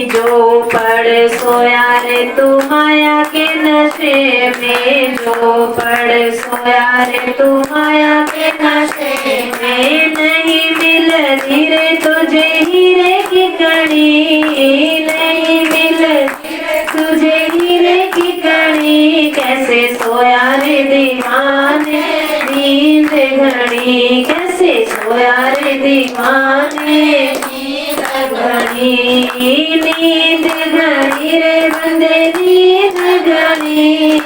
जो पड़ सोया रे तू माया के नशे में, जो पड़ सोया रे तू माया के नशे में, नहीं मिल रे तुझे हीरे की कड़ी, नहीं मिल तुझे हीरे की कड़ी, कैसे सोया रे दीवाने नींद घड़ी, कैसे सोया रे दीवाने घड़ी, नींद घड़ी रे बंदे नींद घड़ी,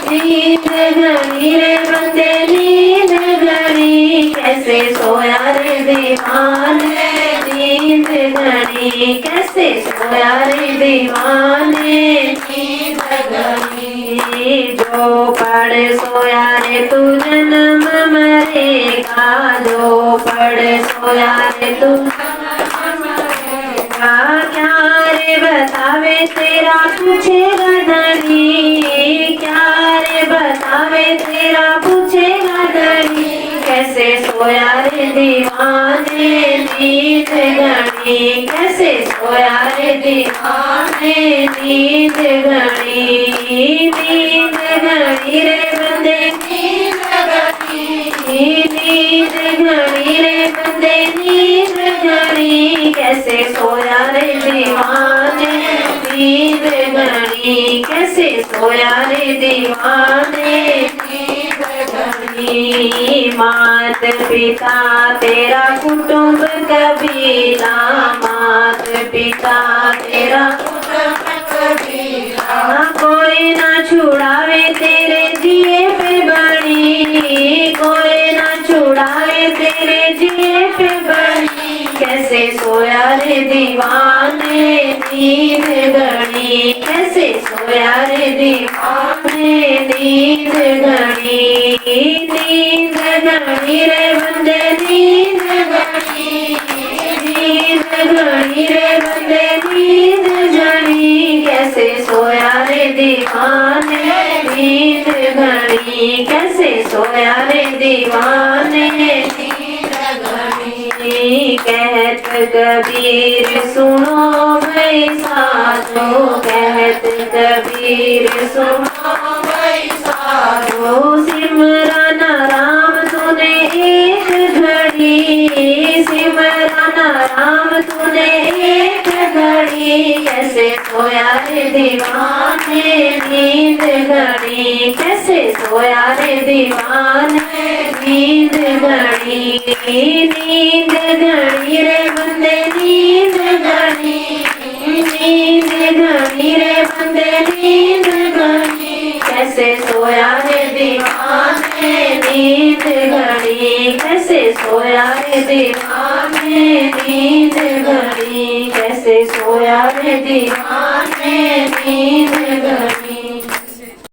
नींद घड़ी रे बंदे नींद घड़ी, कैसे सोया रे दीवाने नींद घड़ी, कैसे सोया रे दीवाने नींद घड़ी, जो पड़ सोया रे तू जन्म मरेगा, जो पड़ सोया रे तू क्या रे बतावे तेरा पूछेगा धनी, क्या रे बतावे तेरा पूछेगा धनी, कैसे सोया रे दीवाने नींद घड़ी, कैसे सोया रे दीवाने नींद घड़ी, नींद घड़ी रे बंदे नींद घड़ी, नींद घड़ी रे बंदे नींद घड़ी, कैसे सोया रे दीवाने नींद घड़ी, कैसे सोया रे दीवाने नींद घड़ी। घड़ी। मात पिता तेरा कुटुंब कबीला, मात पिता तेरा कुटुंब कबीला। कोई ना छुड़ावे तेरे जिए पे बड़ी, कोई ना छुड़ावे तेरे जिए पे बड़ी। कैसे सोया रे दीवाने नींद घड़ी, कैसे सोया रे दीवाने नींद घड़ी। नींद घड़ी रे बंदे नींद घड़ी, नींद घड़ी रे बंदे नींद घड़ी। कैसे सोया रे दीवाने नींद घड़ी, कैसे सोया रे दीवाने नींद घड़ी। कहत कबीर सुनो भाई साधो, कहत कबीर सुनो भाई साधो। सिमरन राम तूने एक घड़ी, सिमरन राम तूने एक घड़ी। कैसे सोया रे दीवाने नींद घड़ी, कैसे सोया रे दीवाने नींद घड़ी। नींद घड़ी रे बंदे नींद घड़ी, नींद घड़ी रे बंदे नींद घड़ी। कैसे सोया रे दीवाने नींद घड़ी, कैसे सोया रे दीवाने नींद घड़ी। कैसे सोया रे दीवाने नींद